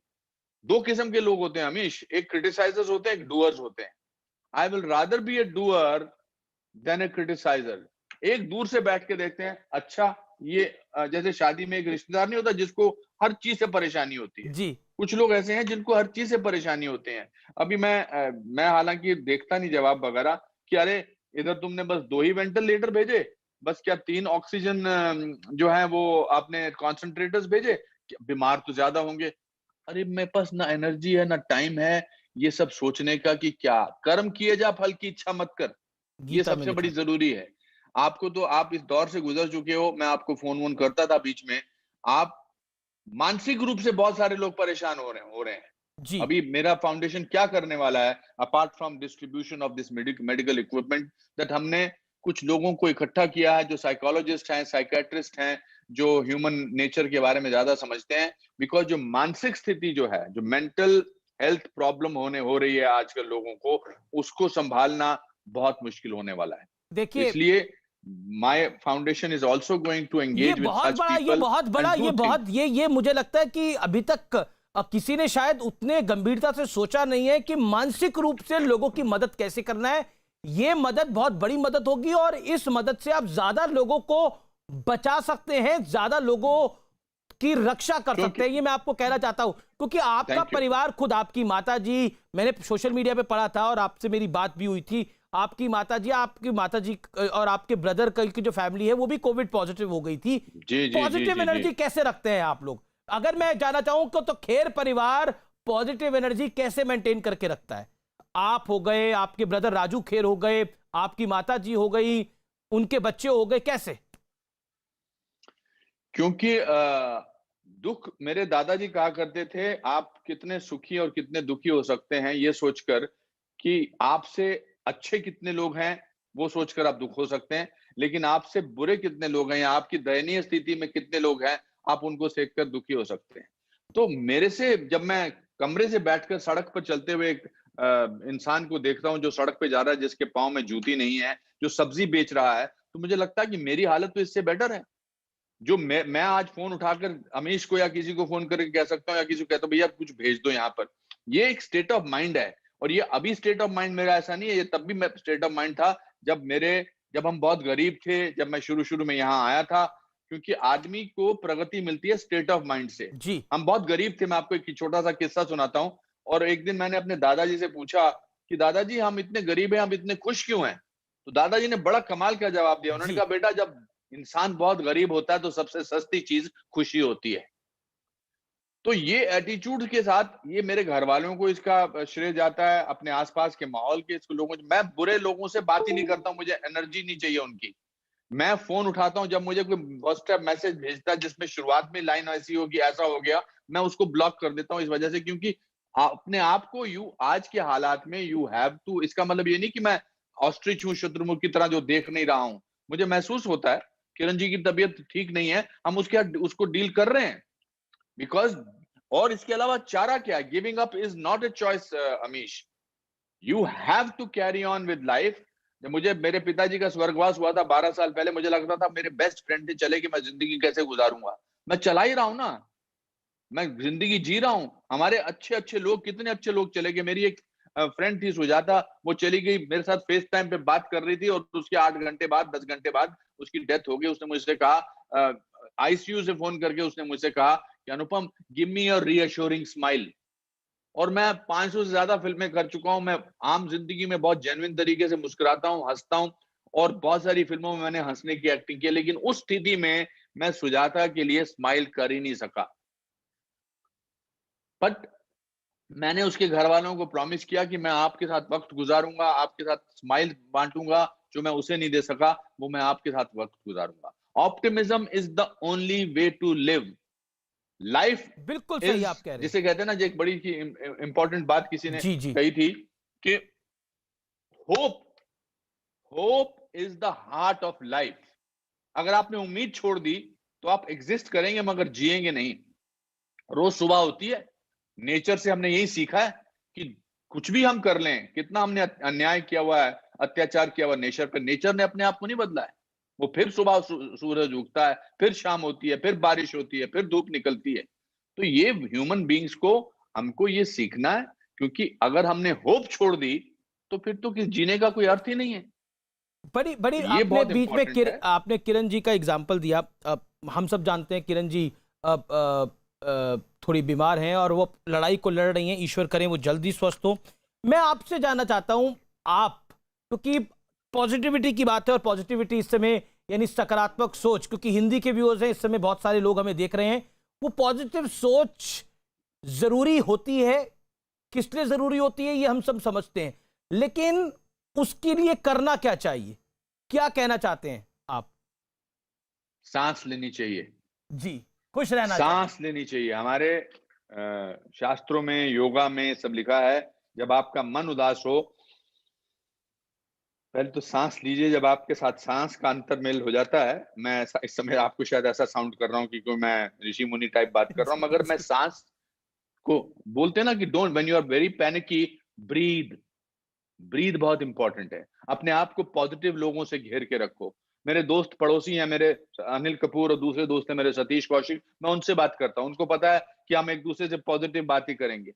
2 किस्म के लोग होते हैं अमीश, एक क्रिटिसाइज़र्स होते हैं, एक डूअर्स होते हैं। I will rather be a doer than a criticiser. एक दूर से बैठ के देखते हैं, अच्छा ये जैसे शादी में एक रिश्तेदार नहीं होता जिसको हर चीज से परेशानी होती है, जी। कुछ लोग ऐसे हैं जिनको हर चीज से परेशानी होते हैं। अभी मैं हालांकि देखता नहीं जवाब वगैरह कि अरे इधर तुमने बस 2 ही वेंटिलेटर भेजे, बस क्या 3 ऑक्सीजन जो है वो आपने कॉन्सेंट्रेटर्स भेजे, बीमार तो ज्यादा होंगे। अरे मेरे पास ना एनर्जी है ना टाइम है ये सब सोचने का कि क्या कर्म किए जा फल की इच्छा मत कर। ये गीता में सबसे लिखा बड़ी है। जरूरी है। आपको तो आप इस दौर से गुजर चुके हो, मैं आपको फोन वोन करता था बीच में। आप मानसिक रूप से बहुत सारे लोग परेशान हो रहे हैं। जी। अभी मेरा फाउंडेशन क्या करने वाला है apart from distribution of this medical equipment, that हमने कुछ लोगों को इकट्ठा किया है जो साइकोलॉजिस्ट हैं, साइकेट्रिस्ट हैं, जो ह्यूमन नेचर के बारे में ज्यादा समझते हैं। बिकॉज जो मानसिक स्थिति जो है, जो मेंटल हेल्थ प्रॉब्लम हो रही है आजकल लोगों को, उसको संभालना बहुत मुश्किल होने वाला है। तो देखिए, इसलिए my foundation is also going to ये एंगेज विद बहुत सच बड़ा ये पीपल बहुत बड़ा एंड ये डू बहुत थिंग्स। ये मुझे लगता है कि अभी तक किसी ने शायद उतने गंभीरता से सोचा नहीं है कि मानसिक रूप से लोगों की मदद कैसे करना है। ये मदद बहुत बड़ी मदद होगी और इस मदद से आप ज्यादा लोगों को बचा सकते हैं, ज्यादा लोगों की रक्षा कर सकते हैं। ये मैं आपको कहना चाहता हूं क्योंकि आपका थैंक यू। परिवार, खुद आपकी माताजी, मैंने सोशल मीडिया पे पढ़ा था और आपसे मेरी बात भी हुई थी, आपकी माताजी और आपके ब्रदर की जो फैमिली है वो भी कोविड पॉजिटिव हो गई थी। जी जी जी पॉजिटिव जी एनर्जी जी। कैसे रखते हैं आप लोग? अगर मैं जानना चाहूं तो खेर परिवार पॉजिटिव एनर्जी कैसे मेंटेन करके रखता है? आप हो गए, आपके ब्रदर राजू खेर हो गए, आपकी माताजी हो गई, उनके बच्चे हो गए, कैसे? क्योंकि दुख मेरे दादाजी कहा करते थे, आप कितने सुखी और कितने दुखी हो सकते हैं ये सोचकर कि आपसे अच्छे कितने लोग हैं, वो सोचकर आप दुख हो सकते हैं, लेकिन आपसे बुरे कितने लोग हैं या आपकी दयनीय स्थिति में कितने लोग हैं, आप उनको देखकर दुखी हो सकते हैं। तो मेरे से जब मैं कमरे से बैठकर सड़क पर चलते हुए एक इंसान को देखता हूँ जो सड़क पे जा रहा है, जिसके पाँव में जूती नहीं है, जो सब्जी बेच रहा है, तो मुझे लगता है कि मेरी हालत तो इससे बेटर है। जो मैं आज फोन उठाकर अमीश को या किसी को फोन करके कह सकता हूँ या किसी को कहता हूँ भैया कुछ भेज दो यहाँ पर, ये एक स्टेट ऑफ माइंड है। और ये अभी स्टेट ऑफ माइंड मेरा ऐसा नहीं है, ये तब भी मैं स्टेट ऑफ माइंड था जब मेरे जब हम बहुत गरीब थे, जब मैं शुरू शुरू में यहाँ आया था, क्योंकि आदमी को प्रगति मिलती है स्टेट ऑफ माइंड से। जी हम बहुत गरीब थे। मैं आपको एक छोटा सा किस्सा सुनाता हूँ। और एक दिन मैंने अपने दादाजी से पूछा कि दादाजी हम इतने गरीब हैं, हम इतने खुश क्यों हैं? तो दादाजी ने बड़ा कमाल का जवाब दिया। उन्होंने जी कहा, बेटा जब इंसान बहुत गरीब होता है तो सबसे सस्ती चीज खुशी होती है। तो ये एटीट्यूड के साथ, ये मेरे घर वालों को इसका श्रेय जाता है, अपने आसपास के माहौल के इसको लोगों। मैं बुरे लोगों से बात ही नहीं करता हूँ, मुझे एनर्जी नहीं चाहिए उनकी। मैं फोन उठाता हूं जब मुझे कोई व्हाट्सएप मैसेज भेजता है जिसमें शुरुआत में लाइन ऐसी होगी, ऐसा हो गया, मैं उसको ब्लॉक कर देता हूं इस वजह से, क्योंकि अपने आप को आज के हालात में यू हैव टू, इसका मतलब ये नहीं कि मैं ऑस्ट्रिच हूं, शत्रुमुख की तरह जो देख नहीं रहा हूं। मुझे महसूस होता है किरण जी की तबीयत ठीक नहीं है, हम उसको डील कर रहे हैं बिकॉज, और इसके अलावा चारा क्या? Giving up is not a choice Amish, you have to carry on with life. जब मुझे मेरे पिताजी का स्वर्गवास हुआ था 12 साल पहले, मुझे लगता था मेरे बेस्ट फ्रेंड चले कि मैं जिंदगी कैसे गुजारूंगा। मैं चला ही रहा हूं ना, मैं जिंदगी जी रहा हूं। हमारे अच्छे अच्छे लोग, कितने अच्छे लोग चले गए। मेरी एक फ्रेंड थी सुजाता, वो चली गई, मेरे साथ फेस टाइम पे बात कर रही थी और उसके 8 घंटे बाद, 10 घंटे बाद उसकी डेथ हो गई। उसने मुझसे कहा, आईसीयू से फोन करके उसने मुझसे कहा कि Anupam, give me your reassuring smile. और मैं 500 से ज्यादा फिल्में कर चुका हूं। मैं आम जिंदगी में बहुत जेन्युइन तरीके से मुस्कुराता हूं, हंसता हूं, और बहुत सारी फिल्मों में मैंने हंसने की एक्टिंग की, लेकिन उस स्थिति में मैं सुजाता के लिए स्माइल कर ही नहीं सका। बट मैंने उसके घर वालों को प्रॉमिस किया कि मैं आपके साथ वक्त गुजारूंगा, आपके साथ स्माइल बांटूंगा, जो मैं उसे नहीं दे सका वो मैं आपके साथ वक्त गुजारूंगा। Optimism is the only way to live life. बिल्कुल सही आप कह रहे हैं। जिसे कहते हैं ना, जो एक बड़ी इंपॉर्टेंट बात किसी ने जी जी कही थी कि hope is the heart of life. अगर आपने उम्मीद छोड़ दी तो आप एग्जिस्ट करेंगे मगर जिएंगे नहीं। रोज सुबह होती है, नेचर से हमने यही सीखा है कि कुछ भी हम कर लें, कितना हमने अन्याय किया हुआ है, अत्याचार किया हुआ नेचर पर, नेचर ने अपने आप को नहीं बदला है। वो फिर सुबह सूरज उगता है, फिर शाम होती है, फिर बारिश होती है, फिर धूप निकलती है। तो ये ह्यूमन बींग्स को, हमको ये सीखना है, क्योंकि अगर हमने होप छोड़ दी तो फिर तो जीने का कोई अर्थ ही नहीं है। बड़ी बड़ी ये आपने बहुत बीच में important है। आपने किरण जी का एग्जाम्पल दिया। हम सब जानते हैं किरण जी थोड़ी बीमार हैं और वो लड़ाई को लड़ रही हैं, ईश्वर करें वो जल्दी स्वस्थ हो। मैं आपसे जानना चाहता हूं, आप, क्योंकि पॉजिटिविटी की बात है और पॉजिटिविटी इस समय यानी सकारात्मक सोच, क्योंकि हिंदी के व्यूअर्स हैं इस समय, बहुत सारे लोग हमें देख रहे हैं, वो पॉजिटिव सोच जरूरी होती है। किस लिए जरूरी होती है ये हम सब समझते हैं, लेकिन उसके लिए करना क्या चाहिए? क्या कहना चाहते हैं आप? सांस लेनी चाहिए जी, खुश रहना सांस लेनी चाहिए। हमारे शास्त्रों में, योगा में सब लिखा है, जब आपका मन उदास हो पहले तो सांस लीजिए। जब आपके साथ सांस का अंतर्मेल हो जाता है, मैं इस समय आपको शायद ऐसा साउंड कर रहा हूं कि कोई मैं ऋषि मुनि टाइप बात कर रहा हूं, मगर मैं सांस को, बोलते हैं ना कि don't, when you are very panicky, breathe. Breathe बहुत इंपॉर्टेंट है। अपने आप को पॉजिटिव लोगों से घेर के रखो। मेरे दोस्त पड़ोसी हैं, मेरे अनिल कपूर, और दूसरे दोस्त हैं मेरे सतीश कौशिक, मैं उनसे बात करता हूं। उनको पता है कि हम एक दूसरे से पॉजिटिव बात ही करेंगे।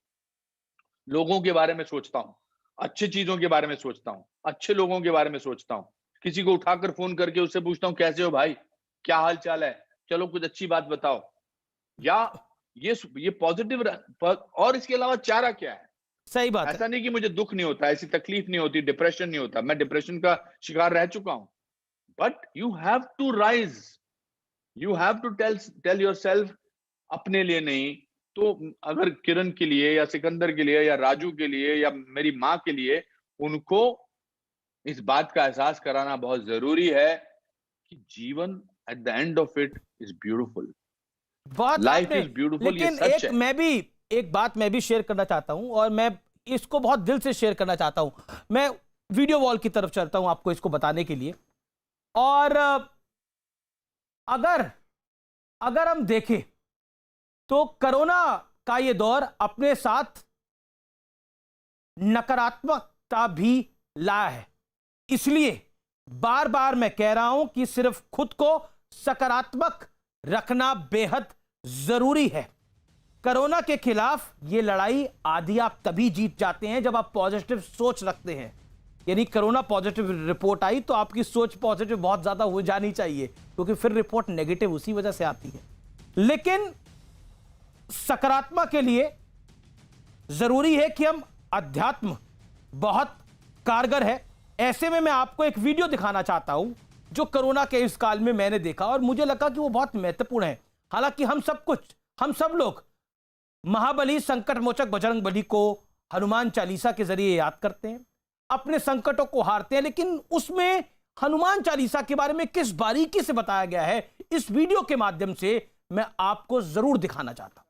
लोगों के बारे में सोचता हूं, अच्छी चीजों के बारे में सोचता हूं, अच्छे लोगों के बारे में सोचता हूं। किसी को उठाकर फोन करके उससे पूछता हूं, कैसे हो भाई, क्या हाल चाल है, चलो कुछ अच्छी बात बताओ। या ये पॉजिटिव। और इसके अलावा चारा क्या है? सही बात ऐसा है। नहीं कि मुझे दुख नहीं होता, ऐसी तकलीफ नहीं होती, डिप्रेशन नहीं होता। मैं डिप्रेशन का शिकार रह चुका हूं। But you have to rise, you have to tell yourself, अपने लिए नहीं तो अगर किरण के लिए या सिकंदर के लिए या राजू के लिए या मेरी माँ के लिए, उनको इस बात का एहसास कराना बहुत जरूरी है कि जीवन at the end of it is beautiful. बहुत लाइफ आपने, इज ब्यूटीफुल, ये लेकिन सच है। एक बात मैं भी शेयर करना चाहता हूं और मैं इसको बहुत दिल से शेयर करना चाहता हूं। मैं वीडियो वॉल की तरफ चलता हूं आपको इसको बताने के लिए। और अगर हम देखें तो कोरोना का ये दौर अपने साथ नकारात्मकता भी लाया है। इसलिए बार बार मैं कह रहा हूं कि सिर्फ खुद को सकारात्मक रखना बेहद जरूरी है। कोरोना के खिलाफ ये लड़ाई आधी आप तभी जीत जाते हैं जब आप पॉजिटिव सोच रखते हैं। यानी कोरोना पॉजिटिव रिपोर्ट आई तो आपकी सोच पॉजिटिव बहुत ज्यादा हो जानी चाहिए, क्योंकि फिर रिपोर्ट नेगेटिव उसी वजह से आती है। लेकिन सकारात्मक के लिए जरूरी है कि हम अध्यात्म बहुत कारगर है। ऐसे में मैं आपको एक वीडियो दिखाना चाहता हूं जो कोरोना के इस काल में मैंने देखा और मुझे लगा कि वो बहुत महत्वपूर्ण है। हालांकि हम सब लोग महाबली संकट मोचक बजरंग बली को हनुमान चालीसा के जरिए याद करते हैं, अपने संकटों को हारते हैं, लेकिन उसमें हनुमान चालीसा के बारे में किस बारीकी से बताया गया है इस वीडियो के माध्यम से मैं आपको जरूर दिखाना चाहता हूं।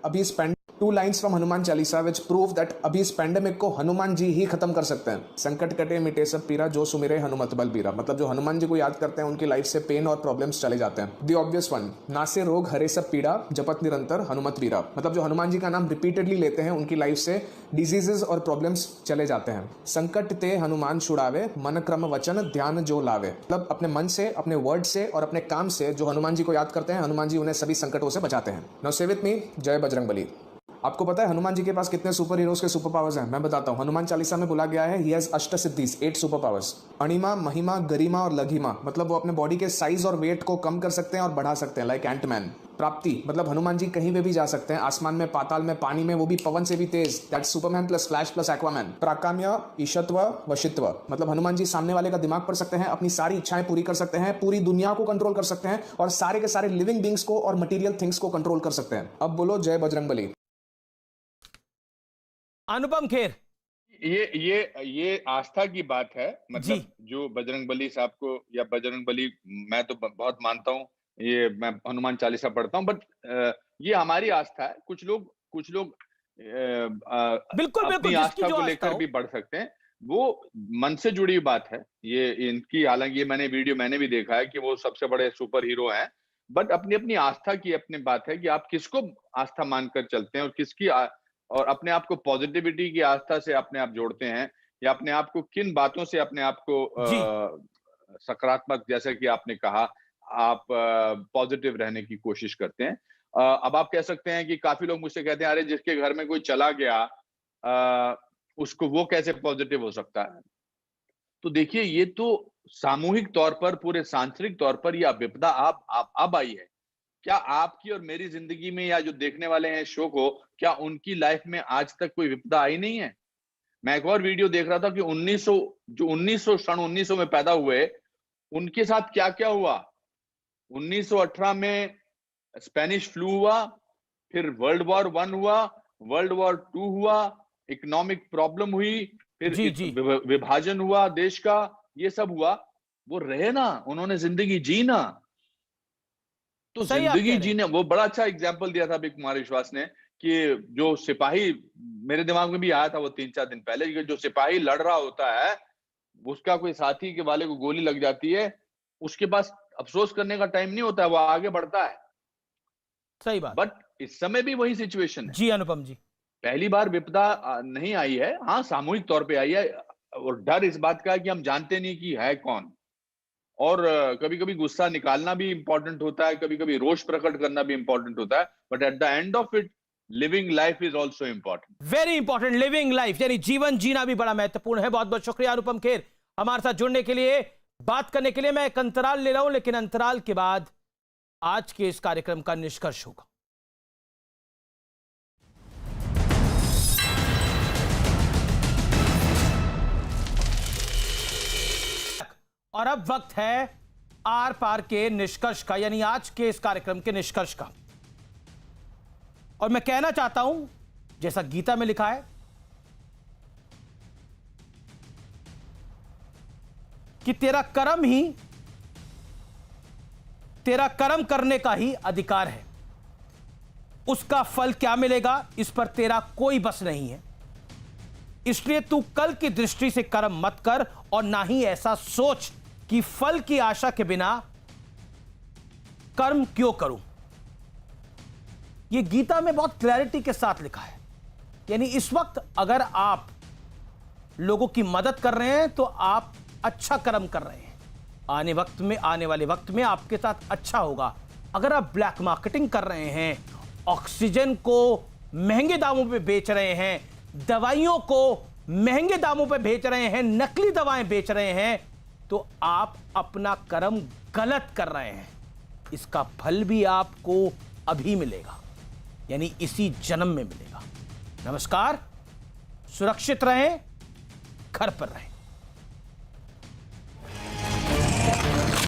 अभी इस 2 lines from Hanuman Chalisa which prove that अभी इस पैंडेमिक को हनुमान जी ही खत्म कर सकते हैं। संकट कटे मिटे सब पीरा, जो सुमिरे हनुमत बल बीरा। मतलब जो हनुमान जी को याद करते हैं उनकी लाइफ से पेन और प्रॉब्लम्स चले जाते हैं। द ऑब्वियस वन, नासे रोग हरे सब पीड़ा, जपत निरंतर हनुमत वीरा। मतलब जो हनुमान जी का नाम रिपीटेडली लेते हैं उनकी लाइफ से डिजीजेस और प्रॉब्लम्स चले जाते हैं। संकट ते हनुमान छुड़ावे, मन क्रम वचन ध्यान जो लावे। मतलब अपने मन से, अपने वर्ड से और अपने काम से जो हनुमान जी को याद करते हैं, हनुमान जी उन्हें सभी संकटों से बचाते हैं। नाउ से विद मी, जय बजरंग बली। आपको पता है हनुमान जी के पास कितने सुपर हीरोज के सुपर पावर्स हैं? मैं बताता हूं। हनुमान चालीसा में बोला गया है ही हैज अष्ट सिद्धीज, 8 सुपर पावर्स। अणिमा, महिमा, गरिमा और लघिमा। मतलब वो अपने बॉडी के साइज और वेट को कम कर सकते हैं और बढ़ा सकते हैं, लाइक एंटमैन। प्राप्ति, मतलब हनुमान जी कहीं पे भी जा सकते हैं, आसमान में, पाताल में, पानी में, वो भी पवन से भी तेज। That's Superman plus Flash plus Aquaman. प्राकाम्य, ईशत्व, वशित्व। मतलब हनुमान जी सामने वाले का दिमाग पढ़ सकते हैं, अपनी सारी इच्छाएं पूरी कर सकते हैं, पूरी दुनिया को कंट्रोल कर सकते हैं और सारे के सारे लिविंग बींग्स को और मटीरियल थिंग्स को कंट्रोल कर सकते हैं। अब बोलो जय बजरंग बली। अनुपम खेर, ये आस्था की बात है। मतलब जो बजरंग बली साहब को, या बजरंग बली मैं तो बहुत मानता हूँ, ये मैं हनुमान चालीसा पढ़ता हूँ, बट ये हमारी आस्था है। कुछ लोग बिल्कुल अपनी आस्था को लेकर भी बढ़ सकते हैं, वो मन से जुड़ी हुई बात है ये इनकी। हालांकि ये मैंने भी देखा है कि वो सबसे बड़े सुपर हीरो हैं, बट अपनी अपनी आस्था की अपनी बात है कि आप किसको आस्था मानकर चलते हैं और और अपने आप को पॉजिटिविटी की आस्था से अपने आप जोड़ते हैं, या अपने आप को किन बातों से अपने आप को सकारात्मक, जैसे कि आपने कहा, आप पॉजिटिव रहने की कोशिश करते हैं। अब आप कह सकते हैं कि काफी लोग मुझसे कहते हैं, अरे जिसके घर में कोई चला गया उसको वो कैसे पॉजिटिव हो सकता है? तो देखिए, ये तो सामूहिक तौर पर, पूरे सांसारिक तौर पर यह विपदा अब आई है। क्या आपकी और मेरी जिंदगी में, या जो देखने वाले हैं शो को, क्या उनकी लाइफ में आज तक कोई विपदा आई नहीं है? मैं एक और वीडियो देख रहा था कि 1900 में पैदा हुए, उनके साथ क्या क्या हुआ। 1918 में स्पेनिश फ्लू हुआ, फिर वर्ल्ड वॉर 1 हुआ, वर्ल्ड वॉर 2 हुआ, इकोनॉमिक प्रॉब्लम हुई, फिर विभाजन हुआ देश का, ये सब हुआ। वो रहे ना, उन्होंने जिंदगी जी ना। तो जिंदगी जीने, वो बड़ा अच्छा एग्जाम्पल दिया था अभी कुमार विश्वास ने, कि जो सिपाही, मेरे दिमाग में भी आया था वो 3-4 दिन पहले, कि जो सिपाही लड़ रहा होता है, उसका कोई साथी के वाले को गोली लग जाती है, उसके पास अफसोस करने का टाइम नहीं होता है, वो आगे बढ़ता है। सही बात। बट इस समय भी वही सिचुएशन है। जी अनुपम जी, पहली बार विपदा नहीं आई है, हाँ सामूहिक तौर पे आई है, और डर इस बात का है कि हम जानते नहीं कि है कौन। और कभी कभी गुस्सा निकालना भी इंपॉर्टेंट होता है, कभी कभी रोष प्रकट करना भी इंपॉर्टेंट होता है, but at the end of it living life is also important. Very important, living life, यानी जीवन जीना भी बड़ा महत्वपूर्ण है। बहुत बहुत शुक्रिया अनुपम खेर हमारे साथ जुड़ने के लिए, बात करने के लिए। मैं एक अंतराल ले रहा हूं, लेकिन अंतराल के बाद आज के इस कार्यक्रम का निष्कर्ष होगा। और अब वक्त है आर पार के निष्कर्ष का, यानी आज के इस कार्यक्रम के निष्कर्ष का। और मैं कहना चाहता हूं, जैसा गीता में लिखा है कि तेरा कर्म करने का ही अधिकार है, उसका फल क्या मिलेगा इस पर तेरा कोई बस नहीं है। इसलिए तू कल की दृष्टि से कर्म मत कर, और ना ही ऐसा सोच कि फल की आशा के बिना कर्म क्यों करूं। यह गीता में बहुत क्लैरिटी के साथ लिखा है। यानी इस वक्त अगर आप लोगों की मदद कर रहे हैं तो आप अच्छा कर्म कर रहे हैं, आने वाले वक्त में आपके साथ अच्छा होगा। अगर आप ब्लैक मार्केटिंग कर रहे हैं, ऑक्सीजन को महंगे दामों पे बेच रहे हैं, दवाइयों को महंगे दामों पे बेच रहे हैं, नकली दवाएं बेच रहे हैं, तो आप अपना कर्म गलत कर रहे हैं। इसका फल भी आपको अभी मिलेगा, यानी इसी जन्म में मिलेगा। नमस्कार, सुरक्षित रहें, घर पर रहें।